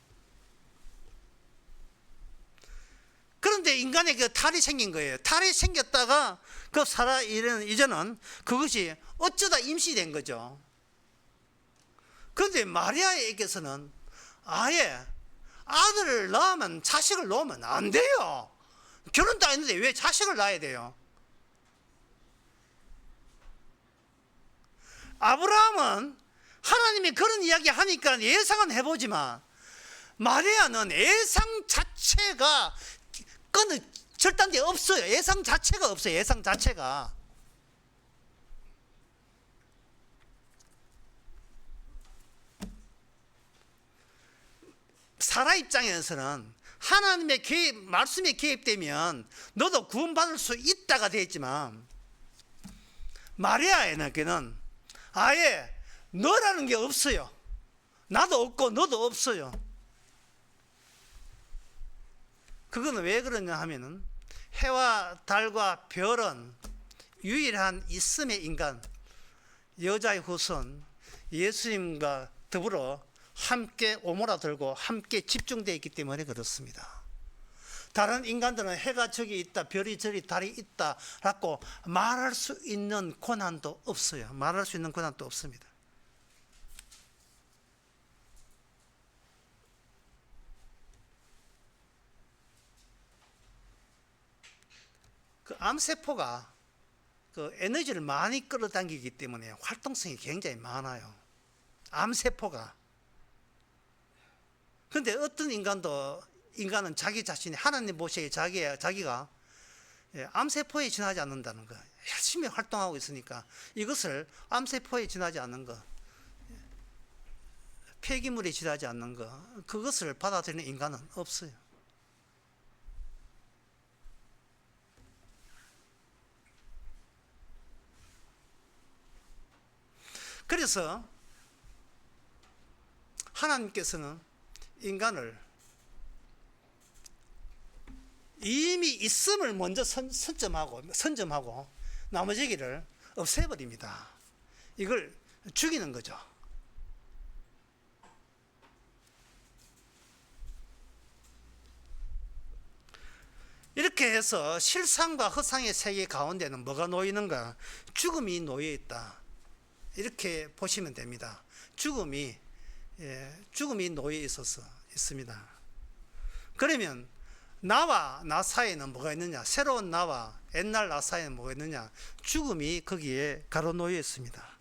그런데 인간에 그 탈이 생긴 거예요. 탈이 생겼다가 그 사라 이제는 그것이 어쩌다 임시된 거죠. 그런데 마리아에게서는 아예 아들을 낳으면 자식을 놓으면 안 돼요. 결혼도 안 했는데 왜 자식을 낳아야 돼요? 아브라함은 하나님이 그런 이야기 하니까 예상은 해보지만 마리아는 예상 자체가 절단돼 없어요. 예상 자체가 없어요. 예상 자체가. 하나 입장에서는 하나님의 개입, 말씀에 개입되면 너도 구원받을 수 있다가 되어 있지만, 마리아에게는 아예 너라는 게 없어요. 나도 없고 너도 없어요. 그거는 왜 그러냐 하면은, 해와 달과 별은 유일한 있음의 인간, 여자의 후손 예수님과 더불어 함께 오므라들고 함께 집중되어 있기 때문에 그렇습니다. 다른 인간들은 해가 저기 있다, 별이 저리, 달이 있다라고 말할 수 있는 권한도 없어요. 말할 수 있는 권한도 없습니다. 그 암세포가 그 에너지를 많이 끌어당기기 때문에 활동성이 굉장히 많아요. 암세포가. 그런데 어떤 인간은 자기 자신이 하나님 보시기에 자기가 암세포에 지나지 않는다는 거, 열심히 활동하고 있으니까 이것을 암세포에 지나지 않는 거, 폐기물에 지나지 않는 거, 그것을 받아들이는 인간은 없어요. 그래서 하나님께서는 인간을 이미 있음을 먼저 선점하고 나머지를 없애버립니다. 이걸 죽이는 거죠. 이렇게 해서 실상과 허상의 세계 가운데는 뭐가 놓이는가? 죽음이 놓여 있다. 이렇게 보시면 됩니다. 죽음이 놓여 있습니다. 그러면 나와 나 사이에는 뭐가 있느냐? 새로운 나와 옛날 나 사이에는 뭐가 있느냐? 죽음이 거기에 가로놓여 있습니다.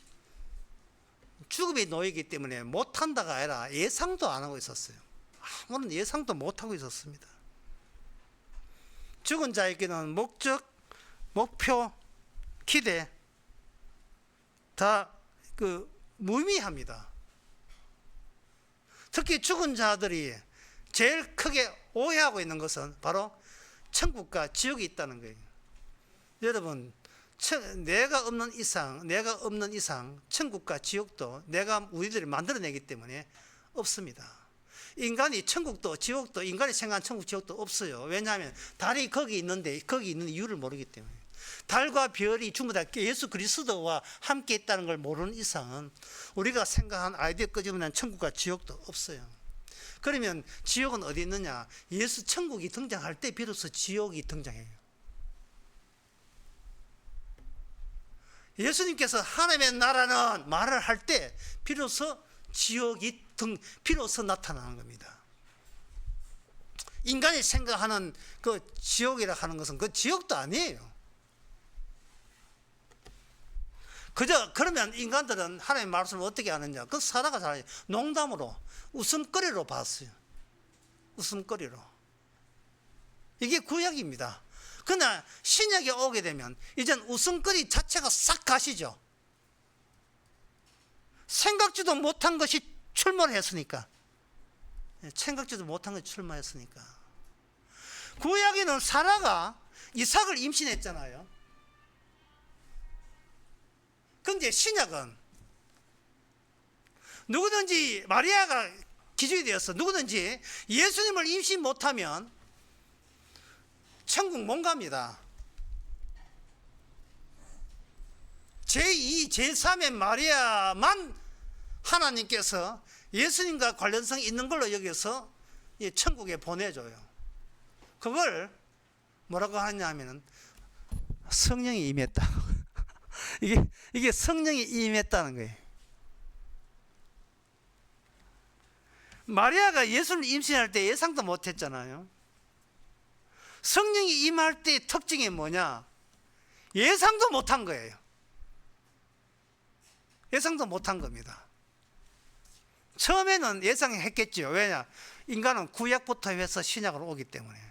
죽음이 놓이기 때문에 못한다가 아니라 예상도 안 하고 있었어요. 아무런 예상도 못하고 있었습니다. 죽은 자에게는 목적, 목표, 기대 다 무의미합니다. 특히 죽은 자들이 제일 크게 오해하고 있는 것은 바로 천국과 지옥이 있다는 거예요. 여러분, 내가 없는 이상 천국과 지옥도 우리들이 만들어내기 때문에 없습니다. 인간이 천국도 지옥도, 인간이 생각한 천국 지옥도 없어요. 왜냐하면 달이 거기 있는데 거기 있는 이유를 모르기 때문에. 달과 별이 전부 다 예수 그리스도와 함께 있다는 걸 모르는 이상은 우리가 생각한 아이디어 끄집어낸 천국과 지옥도 없어요. 그러면 지옥은 어디 있느냐? 예수 천국이 등장할 때 비로소 지옥이 등장해요. 예수님께서 하나님의 나라는 말을 할 때 비로소 지옥이 비로소 나타나는 겁니다. 인간이 생각하는 그 지옥이라 하는 것은 그 지옥도 아니에요. 그러면 인간들은 하나님의 말씀을 어떻게 하느냐? 그 살아가 잘 농담으로, 웃음거리로 봤어요. 웃음거리로. 이게 구약입니다. 그러나 신약에 오게 되면 이젠 웃음거리 자체가 싹 가시죠. 생각지도 못한 것이 출몰했으니까. 생각지도 못한 것이 출몰했으니까. 구약에는 사라가 이삭을 임신했잖아요. 그런데 신약은 누구든지 마리아가 기준이 되어서 누구든지 예수님을 임신 못하면 천국 못 갑니다. 제2, 제3의 마리아만 하나님께서 예수님과 관련성이 있는 걸로 여겨서 천국에 보내줘요. 그걸 뭐라고 하냐 하면은 성령이 임했다. 이게 성령이 임했다는 거예요. 마리아가 예수를 임신할 때 예상도 못했잖아요. 성령이 임할 때의 특징이 뭐냐? 예상도 못한 거예요. 예상도 못한 겁니다. 처음에는 예상했겠죠. 왜냐? 인간은 구약부터 해서 신약으로 오기 때문에.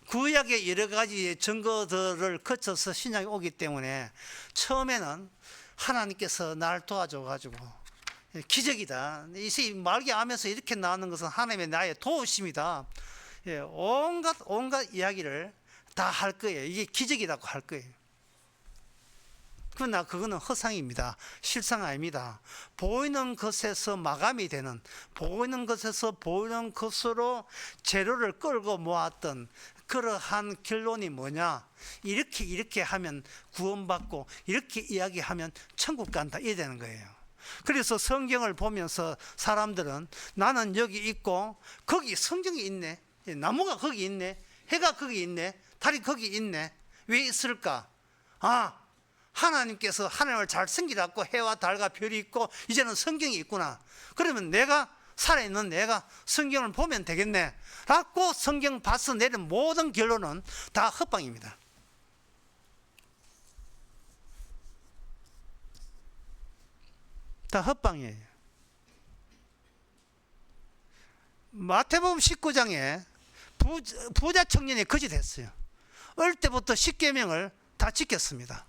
구약의 여러 가지 증거들을 거쳐서 신약이 오기 때문에 처음에는 하나님께서 날 도와줘가지고 기적이다. 이 말기암에서 이렇게 나오는 것은 하나님의 나의 도우심이다. 온갖 이야기를 다 할 거예요. 이게 기적이라고 할 거예요. 그러나 그거는 허상입니다. 실상 아닙니다. 보이는 것에서 마감이 되는, 보이는 것에서 보이는 것으로 재료를 끌고 모았던 그러한 결론이 뭐냐? 이렇게 하면 구원받고 이렇게 이야기하면 천국 간다, 이래 되는 거예요. 그래서 성경을 보면서 사람들은 나는 여기 있고 거기 성경이 있네, 나무가 거기 있네, 해가 거기 있네, 달이 거기 있네. 왜 있을까? 하나님께서 하나님을 잘 섬기라고 해와 달과 별이 있고 이제는 성경이 있구나. 그러면 내가 살아있는 내가 성경을 보면 되겠네 라고 성경 봐서 내린 모든 결론은 다 헛방입니다. 다 헛방이에요. 마태복음 19장에 부자 청년이 거짓했어요. 어릴 때부터 십계명을 다 지켰습니다.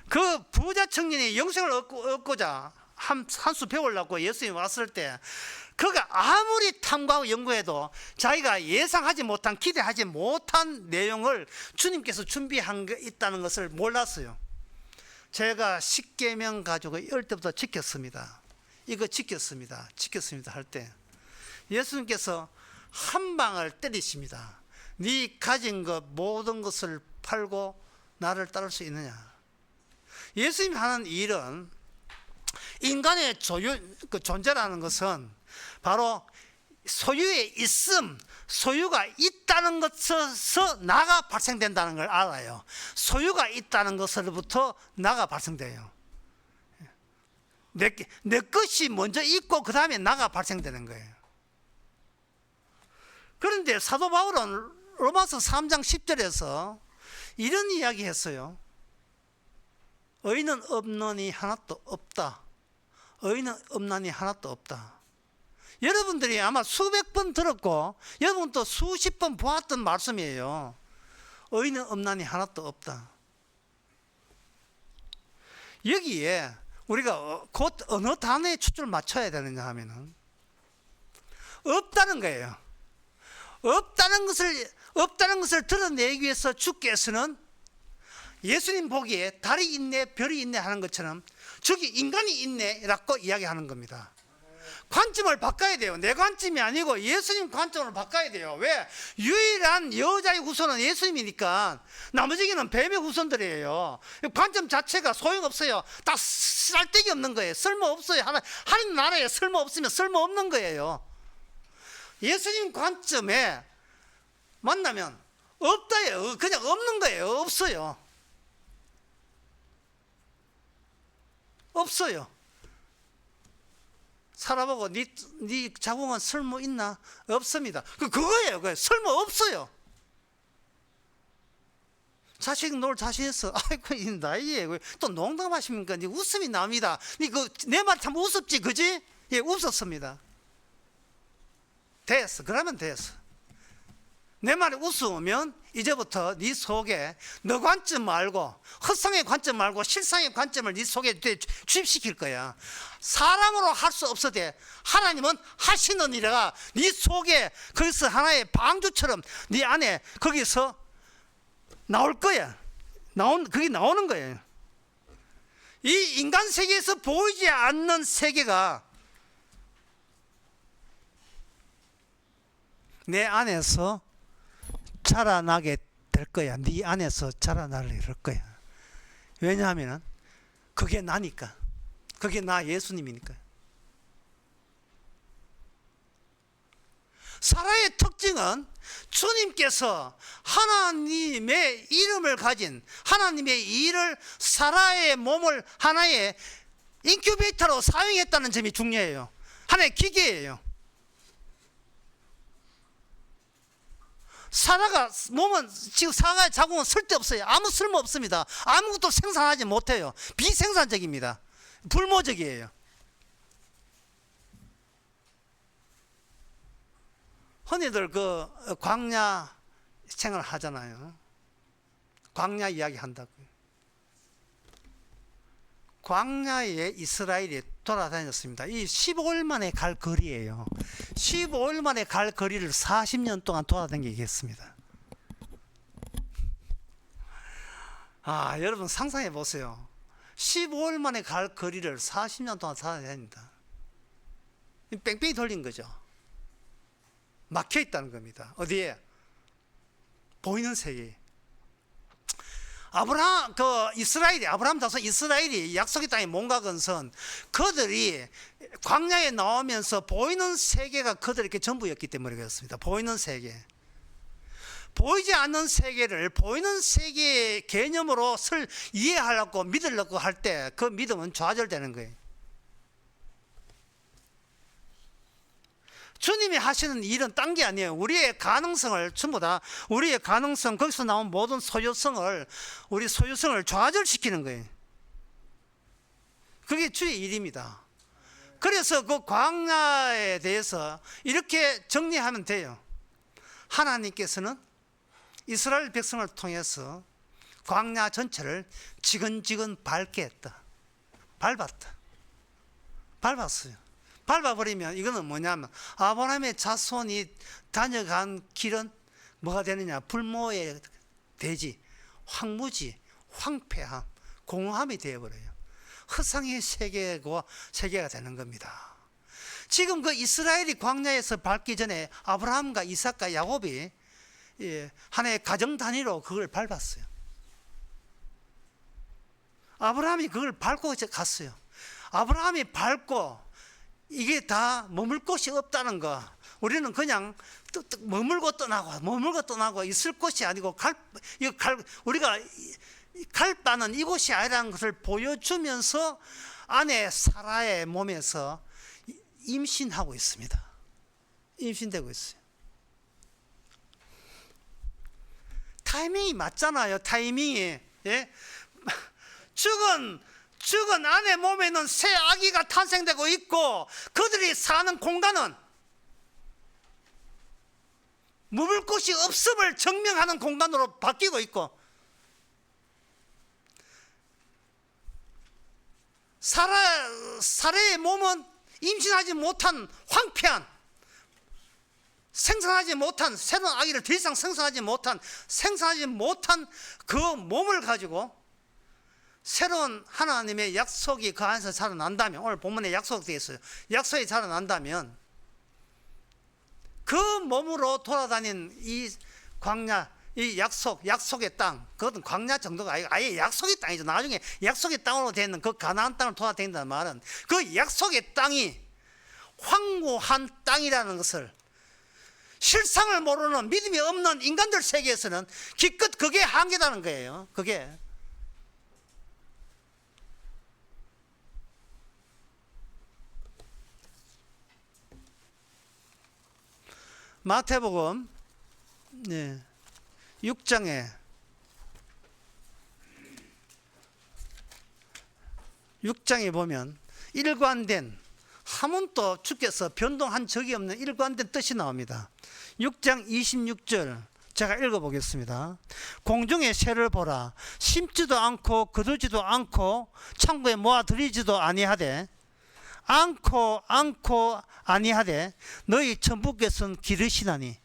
그 부자 청년이 영생을 얻고자 한 수 배우려고 예수님이 왔을 때 그가 아무리 탐구하고 연구해도 자기가 예상하지 못한, 기대하지 못한 내용을 주님께서 준비한 게 있다는 것을 몰랐어요. 제가 십계명 가지고 어릴 때부터 지켰습니다. 이거 지켰습니다 할 때 예수님께서 한 방을 때리십니다. 네 가진 것 모든 것을 팔고 나를 따를 수 있느냐. 예수님이 하는 일은 인간의 존재라는 것은 바로 소유의 있음, 소유가 있다는 것에서 나가 발생된다는 걸 알아요. 소유가 있다는 것으로부터 나가 발생돼요. 내 것이 먼저 있고 그 다음에 나가 발생되는 거예요. 그런데 사도 바울은 로마서 3장 10절에서 이런 이야기 했어요. 의인은 없나니 하나도 없다. 의인은 없나니 하나도 없다. 여러분들이 아마 수백 번 들었고 여러분도 수십 번 보았던 말씀이에요. 의인은 없나니 하나도 없다. 여기에 우리가 곧 어느 단어에 초점을 맞춰야 되느냐 하면은 없다는 거예요. 없다는 것을 드러내기 위해서 주께서는 예수님 보기에 달이 있네, 별이 있네 하는 것처럼 저기 인간이 있네 라고 이야기하는 겁니다. 관점을 바꿔야 돼요. 내 관점이 아니고 예수님 관점으로 바꿔야 돼요. 왜? 유일한 여자의 후손은 예수님이니까 나머지는 뱀의 후손들이에요. 관점 자체가 소용없어요. 다 쓸데기 없는 거예요. 쓸모없어요. 하나님 나라에 쓸모없으면 쓸모없는 거예요. 예수님 관점에 만나면 없다예요. 그냥 없는 거예요. 없어요. 없어요. 살아보고 네 자궁은 쓸모 있나? 없습니다. 그거예요. 쓸모 없어요. 자식 놀 자신 있어. 아이고 이 나이에 또 농담하십니까? 웃음이 납니다. 내 말 참 우습지, 그지? 예, 웃었습니다. 됐어. 그러면 됐어. 내 말에 웃으면 이제부터 네 속에 너 관점 말고 헛성의 관점 말고 실상의 관점을 네 속에 주입시킬 거야. 사람으로 할 수 없어도 하나님은 하시는 일이라 네 속에 거기서 하나의 방주처럼 네 안에 거기서 나올 거야. 그게 나오는 거예요. 이 인간 세계에서 보이지 않는 세계가 내 안에서 자라나게 될 거야. 네 안에서 자라나게 될 거야. 왜냐하면 그게 나니까. 그게 나 예수님이니까. 사라의 특징은 주님께서 하나님의 이름을 가진 하나님의 일을 사라의 몸을 하나의 인큐베이터로 사용했다는 점이 중요해요. 하나의 기계예요. 사라가 몸은 지금 사라의 자궁은 쓸데없어요. 아무 쓸모 없습니다. 아무것도 생산하지 못해요. 비생산적입니다. 불모적이에요. 흔히들 광야 생활 하잖아요. 광야 이야기 한다고요. 광야에 이스라엘이 돌아다녔습니다. 이 15일 만에 갈 거리예요. 15일 만에 갈 거리를 40년 동안 돌아다니겠습니다. 여러분 상상해 보세요. 15일 만에 갈 거리를 40년 동안 돌아다닙니다. 뺑뺑이 돌린 거죠. 막혀 있다는 겁니다. 어디에? 보이는 세계. 아브라함 자손 이스라엘이 약속의 땅에 몸가건선 그들이 광야에 나오면서 보이는 세계가 그들에게 전부였기 때문에 그렇습니다. 보이는 세계. 보이지 않는 세계를 보이는 세계의 개념으로 이해하려고 믿으려고 할 때 그 믿음은 좌절되는 거예요. 주님이 하시는 일은 딴 게 아니에요. 우리의 가능성을 전부 다 우리의 가능성 거기서 나온 모든 우리 소유성을 좌절시키는 거예요. 그게 주의 일입니다. 그래서 그 광야에 대해서 이렇게 정리하면 돼요. 하나님께서는 이스라엘 백성을 통해서 광야 전체를 지근지근 밟게 했다. 밟았어요. 밟아버리면 이거는 뭐냐면 아브라함의 자손이 다녀간 길은 뭐가 되느냐? 불모의 대지, 황무지, 황폐함, 공허함이 되어버려요. 허상의 세계가 되는 겁니다. 지금 그 이스라엘이 광야에서 밟기 전에 아브라함과 이삭과 야곱이 하나의 가정 단위로 그걸 밟았어요. 아브라함이 그걸 밟고 갔어요. 아브라함이 밟고 이게 다 머물 곳이 없다는 거. 우리는 그냥 머물고 떠나고 있을 곳이 아니고 우리가 갈 바는 이곳이 아니라는 것을 보여주면서 아내 사라의 몸에서 임신하고 있습니다. 임신되고 있어요. 타이밍이 맞잖아요. 타이밍이. 예? 죽은 아내 몸에는 새 아기가 탄생되고 있고 그들이 사는 공간은 묵을 곳이 없음을 증명하는 공간으로 바뀌고 있고 사라의 몸은 임신하지 못한 황폐한 생산하지 못한 새로운 아기를 더 이상 생산하지 못한 그 몸을 가지고 새로운 하나님의 약속이 그 안에서 자라난다면 오늘 본문에 약속되어 있어요. 약속이 자라난다면 그 몸으로 돌아다닌 이 광야 이 약속의 땅 그것은 광야 정도가 아니고 아예 약속의 땅이죠. 나중에 약속의 땅으로 되는 그 가나안 땅을 돌아다닌다는 말은 그 약속의 땅이 황무한 땅이라는 것을 실상을 모르는 믿음이 없는 인간들 세계에서는 기껏 그게 한계라는 거예요. 그게 마태복음 6장에 보면 일관된 한 번도 주께서 변동한 적이 없는 일관된 뜻이 나옵니다. 6장 26절 제가 읽어보겠습니다. 공중의 새를 보라. 심지도 않고 거두지도 않고 창고에 모아들이지도 아니하되 너희 천부께서는 기르시나니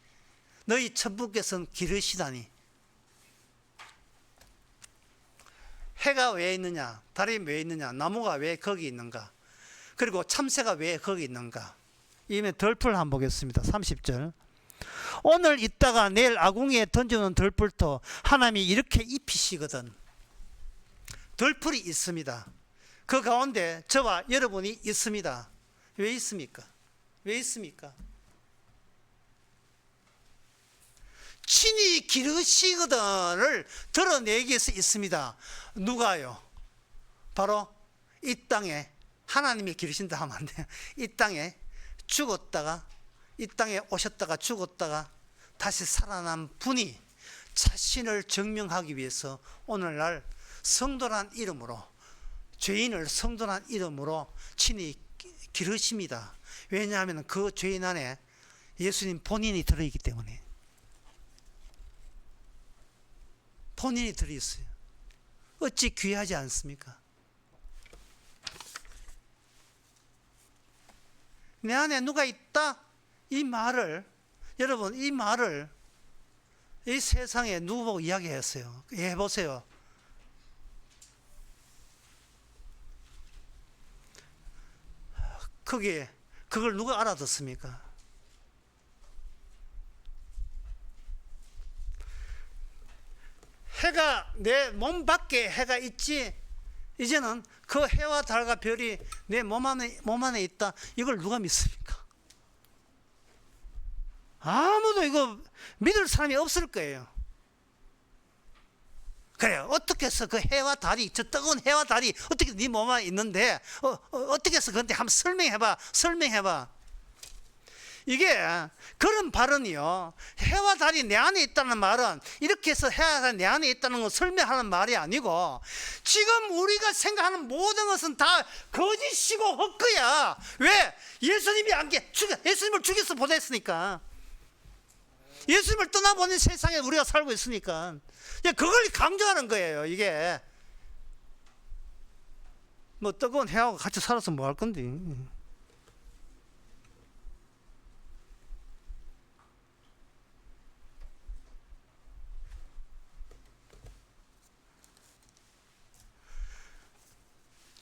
해가 왜 있느냐? 달이 왜 있느냐? 나무가 왜 거기 있는가? 그리고 참새가 왜 거기 있는가? 이면 덜풀 한번 보겠습니다. 30절 오늘 있다가 내일 아궁이에 던져놓은 덜풀도 하나님이 이렇게 입히시거든. 덜풀이 있습니다. 그 가운데 저와 여러분이 있습니다. 왜 있습니까? 친히 기르시거든을 드러내기 위해서 있습니다. 누가요? 바로 이 땅에 하나님이 기르신다 하면 안 돼요. 이 땅에 오셨다가 죽었다가 다시 살아난 분이 자신을 증명하기 위해서 오늘날 성도란 이름으로 죄인을 성도란 이름으로 친히 기르십니다. 왜냐하면 그 죄인 안에 예수님 본인이 들어있기 때문에 본인이 들어있어요. 어찌 귀하지 않습니까? 내 안에 누가 있다? 이 말을, 여러분, 이 말을 이 세상에 누구 보고 이야기했어요? 해보세요. 거기에 그걸 누가 알아듣습니까? 해가, 내 몸 밖에 해가 있지, 이제는 그 해와 달과 별이 내 몸 안에 있다. 이걸 누가 믿습니까? 아무도 이거 믿을 사람이 없을 거예요. 그래요. 어떻게 해서 그 해와 달이, 저 뜨거운 해와 달이 어떻게 네 몸 안에 있는데 어떻게 해서 그런데 한번 설명해봐. 이게 그런 발언이요, 해와 달이 내 안에 있다는 말은 이렇게 해서 해와 달이 내 안에 있다는 걸 설명하는 말이 아니고, 지금 우리가 생각하는 모든 것은 다 거짓이고 헛거야. 왜? 예수님을 죽여서 보냈으니까. 예수님을 떠나보낸 세상에 우리가 살고 있으니까 그걸 강조하는 거예요. 이게 뭐 뜨거운 해하고 같이 살아서 뭐 할 건데.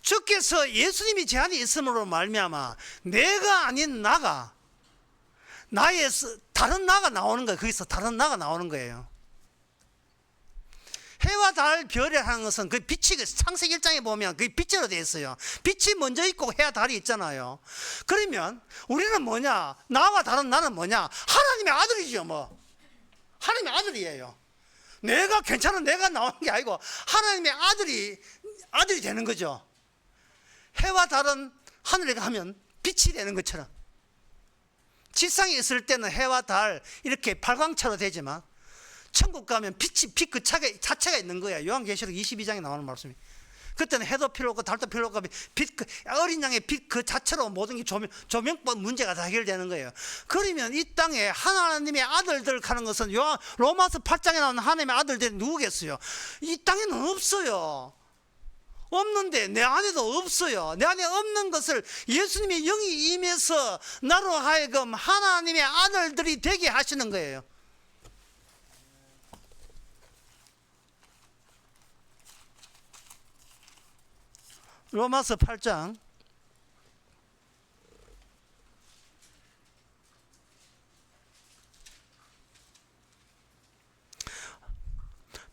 주께서 예수님이 제 안에 있음으로 말미암아 내가 아닌 나가, 나의 다른 나가 나오는 거예요. 거기서 다른 나가 나오는 거예요. 해와 달, 별이라는 것은 그 빛이, 창세기 1장에 보면 그게 빛으로 되어 있어요. 빛이 먼저 있고 해와 달이 있잖아요. 그러면 우리는 뭐냐? 나와 다른 나는 뭐냐? 하나님의 아들이죠. 뭐 하나님의 아들이에요. 내가 괜찮은 내가 나오는 게 아니고 하나님의 아들이 되는 거죠. 해와 달은 하늘에 가면 빛이 되는 것처럼, 지상에 있을 때는 해와 달 이렇게 발광체로 되지만 천국 가면 빛 그 자체가 있는 거야. 요한계시록 22장에 나오는 말씀이. 그때는 해도 필요 없고 달도 필요 없고 어린 양의 빛 그 자체로 모든 게 조명법 문제가 다 해결되는 거예요. 그러면 이 땅에 하나님의 아들들 하는 것은 로마서 8장에 나오는 하나님의 아들들이 누구겠어요? 이 땅에는 없어요. 없는데, 내 안에도 없어요. 내 안에 없는 것을 예수님의 영이 임해서 나로 하여금 하나님의 아들들이 되게 하시는 거예요. 로마서 8장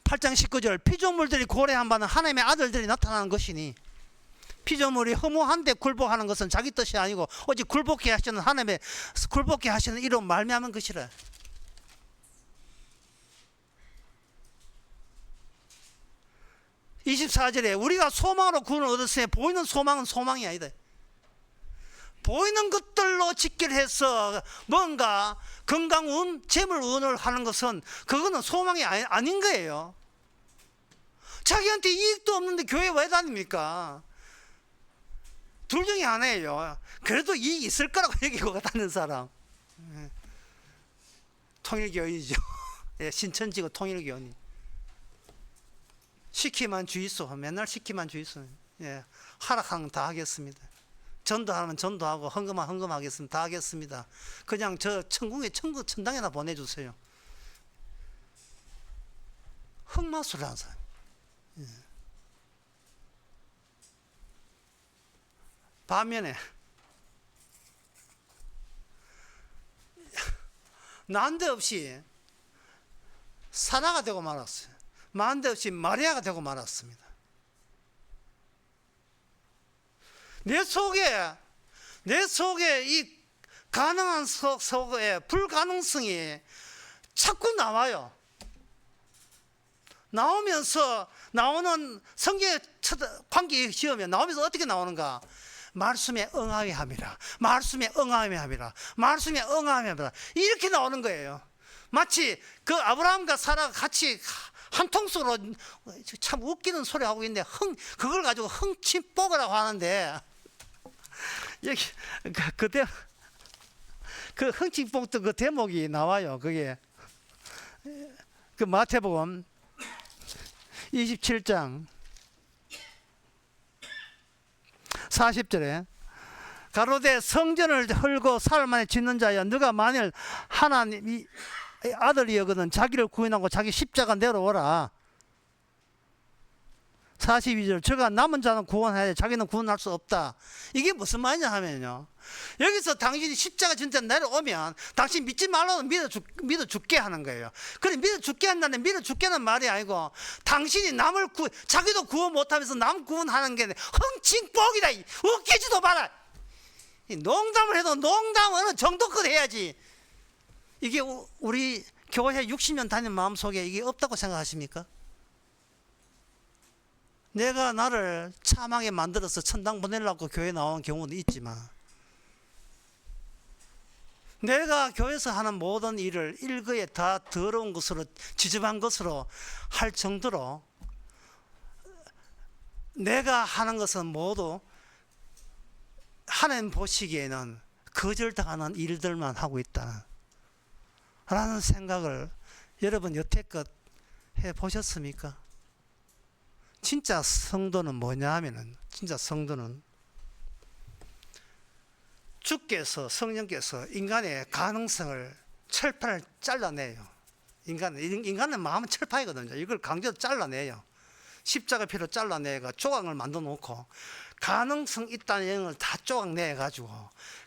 8장 19절, 피조물들이 고래한 바는 하나님의 아들들이 나타나는 것이니, 피조물이 허무한데 굴복하는 것은 자기 뜻이 아니고 오직 굴복케 하시는 이로 말미암은 것이라. 24절에 우리가 소망으로 구원을 얻었으니 보이는 소망은 소망이 아니다. 보이는 것들로 직결해서 뭔가 건강운, 재물운을 하는 것은 그거는 소망이 아닌 거예요. 자기한테 이익도 없는데 교회 왜 다닙니까? 둘 중에 하나예요. 그래도 이익이 있을 거라고 여기고 다니는 사람, 통일교인이죠. 신천지고 통일교인. 시키만 주의소, 맨날 시키만 주의소. 하락하면 다 하겠습니다. 전도하면 전도하고 헌금하면 헌금하겠습니다. 다 하겠습니다. 그냥 저 천당에나 보내주세요. 흑마술을 하는 사람. 반면에 난데없이 사라가 되고 말았어요. 난데없이 마리아가 되고 말았습니다. 내 속에 이 가능한 속에 불가능성이 자꾸 나와요. 나오는 성경의 관계 시험에 나오면서 어떻게 나오는가? 말씀에 응하게 함이라. 말씀에 응하게 함이라. 말씀에 응하게 함이라. 이렇게 나오는 거예요. 마치 그 아브라함과 사라가 같이 한 통속으로, 참 웃기는 소리 하고 있는데 그걸 가지고 흥침복이라고 하는데, 여기 그 흥침복도 그 대목이 나와요. 그게 그 마태복음 27장 40절에 가로되 성전을 헐고 사흘 만에 짓는 자여, 너가 만일 하나님이 아들이거든 자기를 구원하고 자기 십자가 내려오라. 42절 저가 남은 자는 구원해야 돼. 자기는 구원할 수 없다. 이게 무슨 말이냐 하면요, 여기서 당신이 십자가 진짜 내려오면 당신 믿지 말라고 믿어 죽게 하는 거예요. 그래, 믿어 죽게 한다는, 믿어 죽게는 말이 아니고 당신이 남을 자기도 구원 못하면서 남 구원하는 게 헝칭복이다. 웃기지도 마라. 농담을 해도 농담은 어느 정도껏 해야지. 이게 우리 교회 60년 다닌 마음속에 이게 없다고 생각하십니까? 내가 나를 참하게 만들어서 천당 보내려고 교회 나온 경우도 있지만, 내가 교회에서 하는 모든 일을 일거에 다 더러운 것으로, 지저분한 것으로 할 정도로 내가 하는 것은 모두 하나님 보시기에는 거절당하는 일들만 하고 있다 라는 생각을 여러분 여태껏 해보셨습니까? 진짜 성도는 뭐냐 하면은, 진짜 성도는 주께서, 성령께서 인간의 가능성을 철판을 잘라내요. 인간의 마음은 철판이거든요. 이걸 강제로 잘라내요. 십자가 피로 잘라내가 조각을 만들어 놓고 가능성 있다는 걸 다 조각내가지고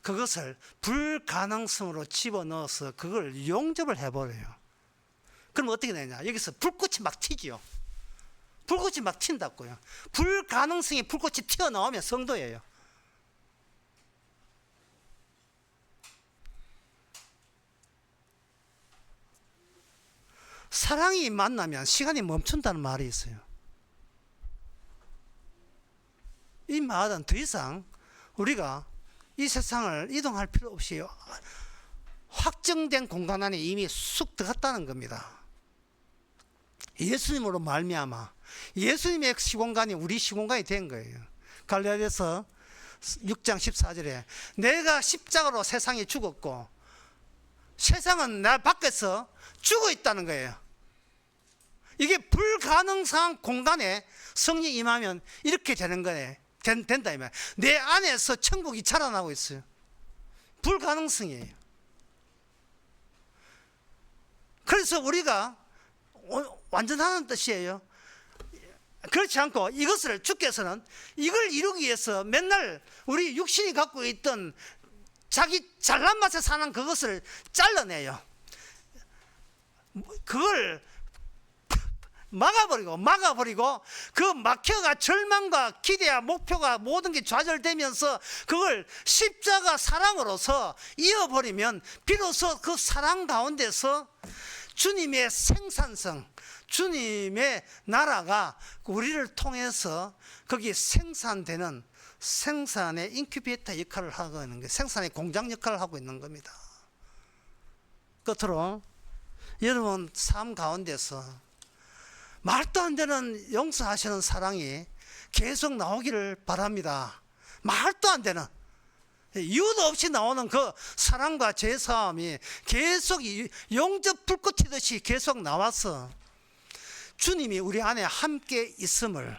그것을 불가능성으로 집어넣어서 그걸 용접을 해버려요. 그럼 어떻게 되냐? 여기서 불꽃이 막 튀지요. 불꽃이 막 튄다고요. 불가능성이 불꽃이 튀어나오면 성도예요. 사랑이 만나면 시간이 멈춘다는 말이 있어요. 이 말은 더 이상 우리가 이 세상을 이동할 필요 없이 확정된 공간 안에 이미 쑥 들어갔다는 겁니다. 예수님으로 말미암아 예수님의 시공간이 우리 시공간이 된 거예요. 갈라디아서 6장 14절에 내가 십자가로 세상에 죽었고 세상은 나 밖에서 죽어 있다는 거예요. 이게 불가능한 공간에 성령이 임하면 이렇게 되는 거예요. 된다 이 말. 내 안에서 천국이 자라나고 있어요. 불가능성이에요. 그래서 우리가 완전하는 뜻이에요. 그렇지 않고 이것을 주께서는 이걸 이루기 위해서 맨날 우리 육신이 갖고 있던 자기 잘난 맛에 사는 그것을 잘라내요. 그걸 막아버리고 그 막혀가 절망과 기대와 목표가 모든 게 좌절되면서 그걸 십자가 사랑으로서 이어버리면 비로소 그 사랑 가운데서 주님의 생산성, 주님의 나라가 우리를 통해서 거기 생산되는 생산의 인큐베이터 역할을 하고 있는 거예요. 생산의 공장 역할을 하고 있는 겁니다. 끝으로 여러분 삶 가운데서 말도 안 되는 용서하시는 사랑이 계속 나오기를 바랍니다. 말도 안 되는, 이유도 없이 나오는 그 사랑과 제사함이 계속 용접 불꽃 튀듯이 계속 나와서 주님이 우리 안에 함께 있음을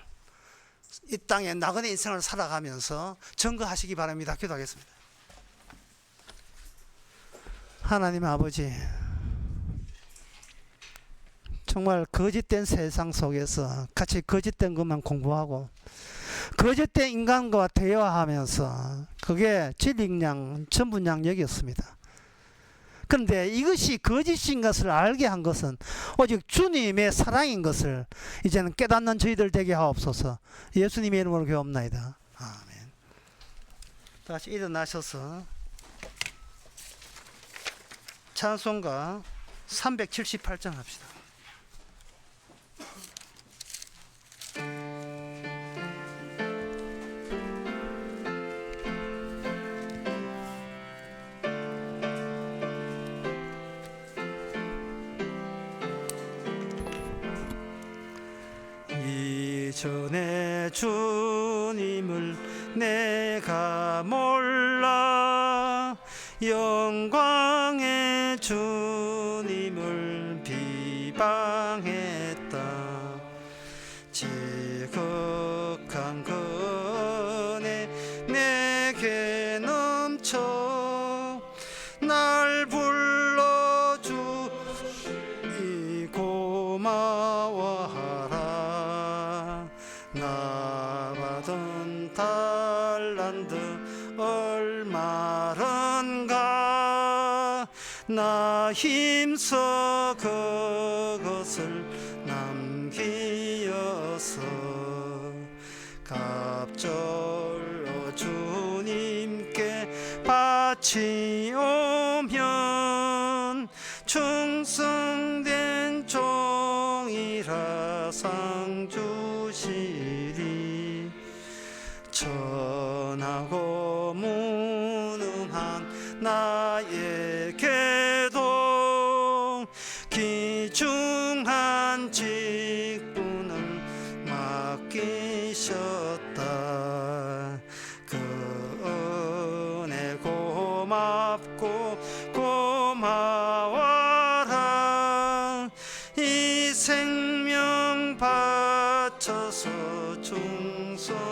이 땅에 나그네 인생을 살아가면서 증거하시기 바랍니다. 기도하겠습니다. 하나님 아버지, 정말 거짓된 세상 속에서 같이 거짓된 것만 공부하고 거짓된 인간과 대화하면서 그게 진리양 전분양 여겼습니다. 그런데 이것이 거짓인 것을 알게 한 것은 오직 주님의 사랑인 것을 이제는 깨닫는 저희들 되게 하옵소서. 예수님의 이름으로 기도합나이다. 아멘. 다시 일어나셔서 찬송가 378장 합시다. 이전에 주님을 내가 몰라 영광의 주님을 비방했다. 지극한 그네 내게 너 달란트 얼마런가 나 힘써 그것을 남기어서 갑절로 주님께 바치오면 충성된 종이라 상 주시리 천하고 무능한 나에게도 귀중한 직분을 맡기셨다 그 은혜 고맙고 고마워라 이 생명 바쳐서 충성하리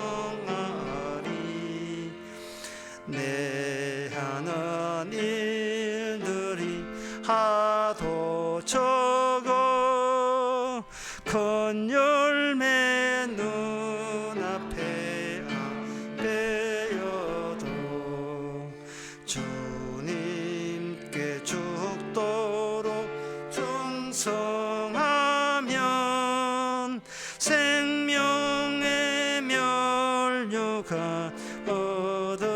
내 하는 일들이 하도 적어 큰 열매 눈앞에 안 베어도 주님께 죽도록 충성하면 생명의 면류가 얻으리라.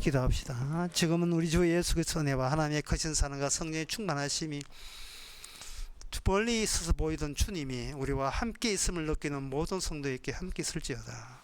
기도합시다. 지금은 우리 주 예수 그리스도의 은혜와 하나님의 크신 사랑과 성령의 충만하심이 멀리 있어서 보이던 주님이 우리와 함께 있음을 느끼는 모든 성도에게 함께 있을지어다.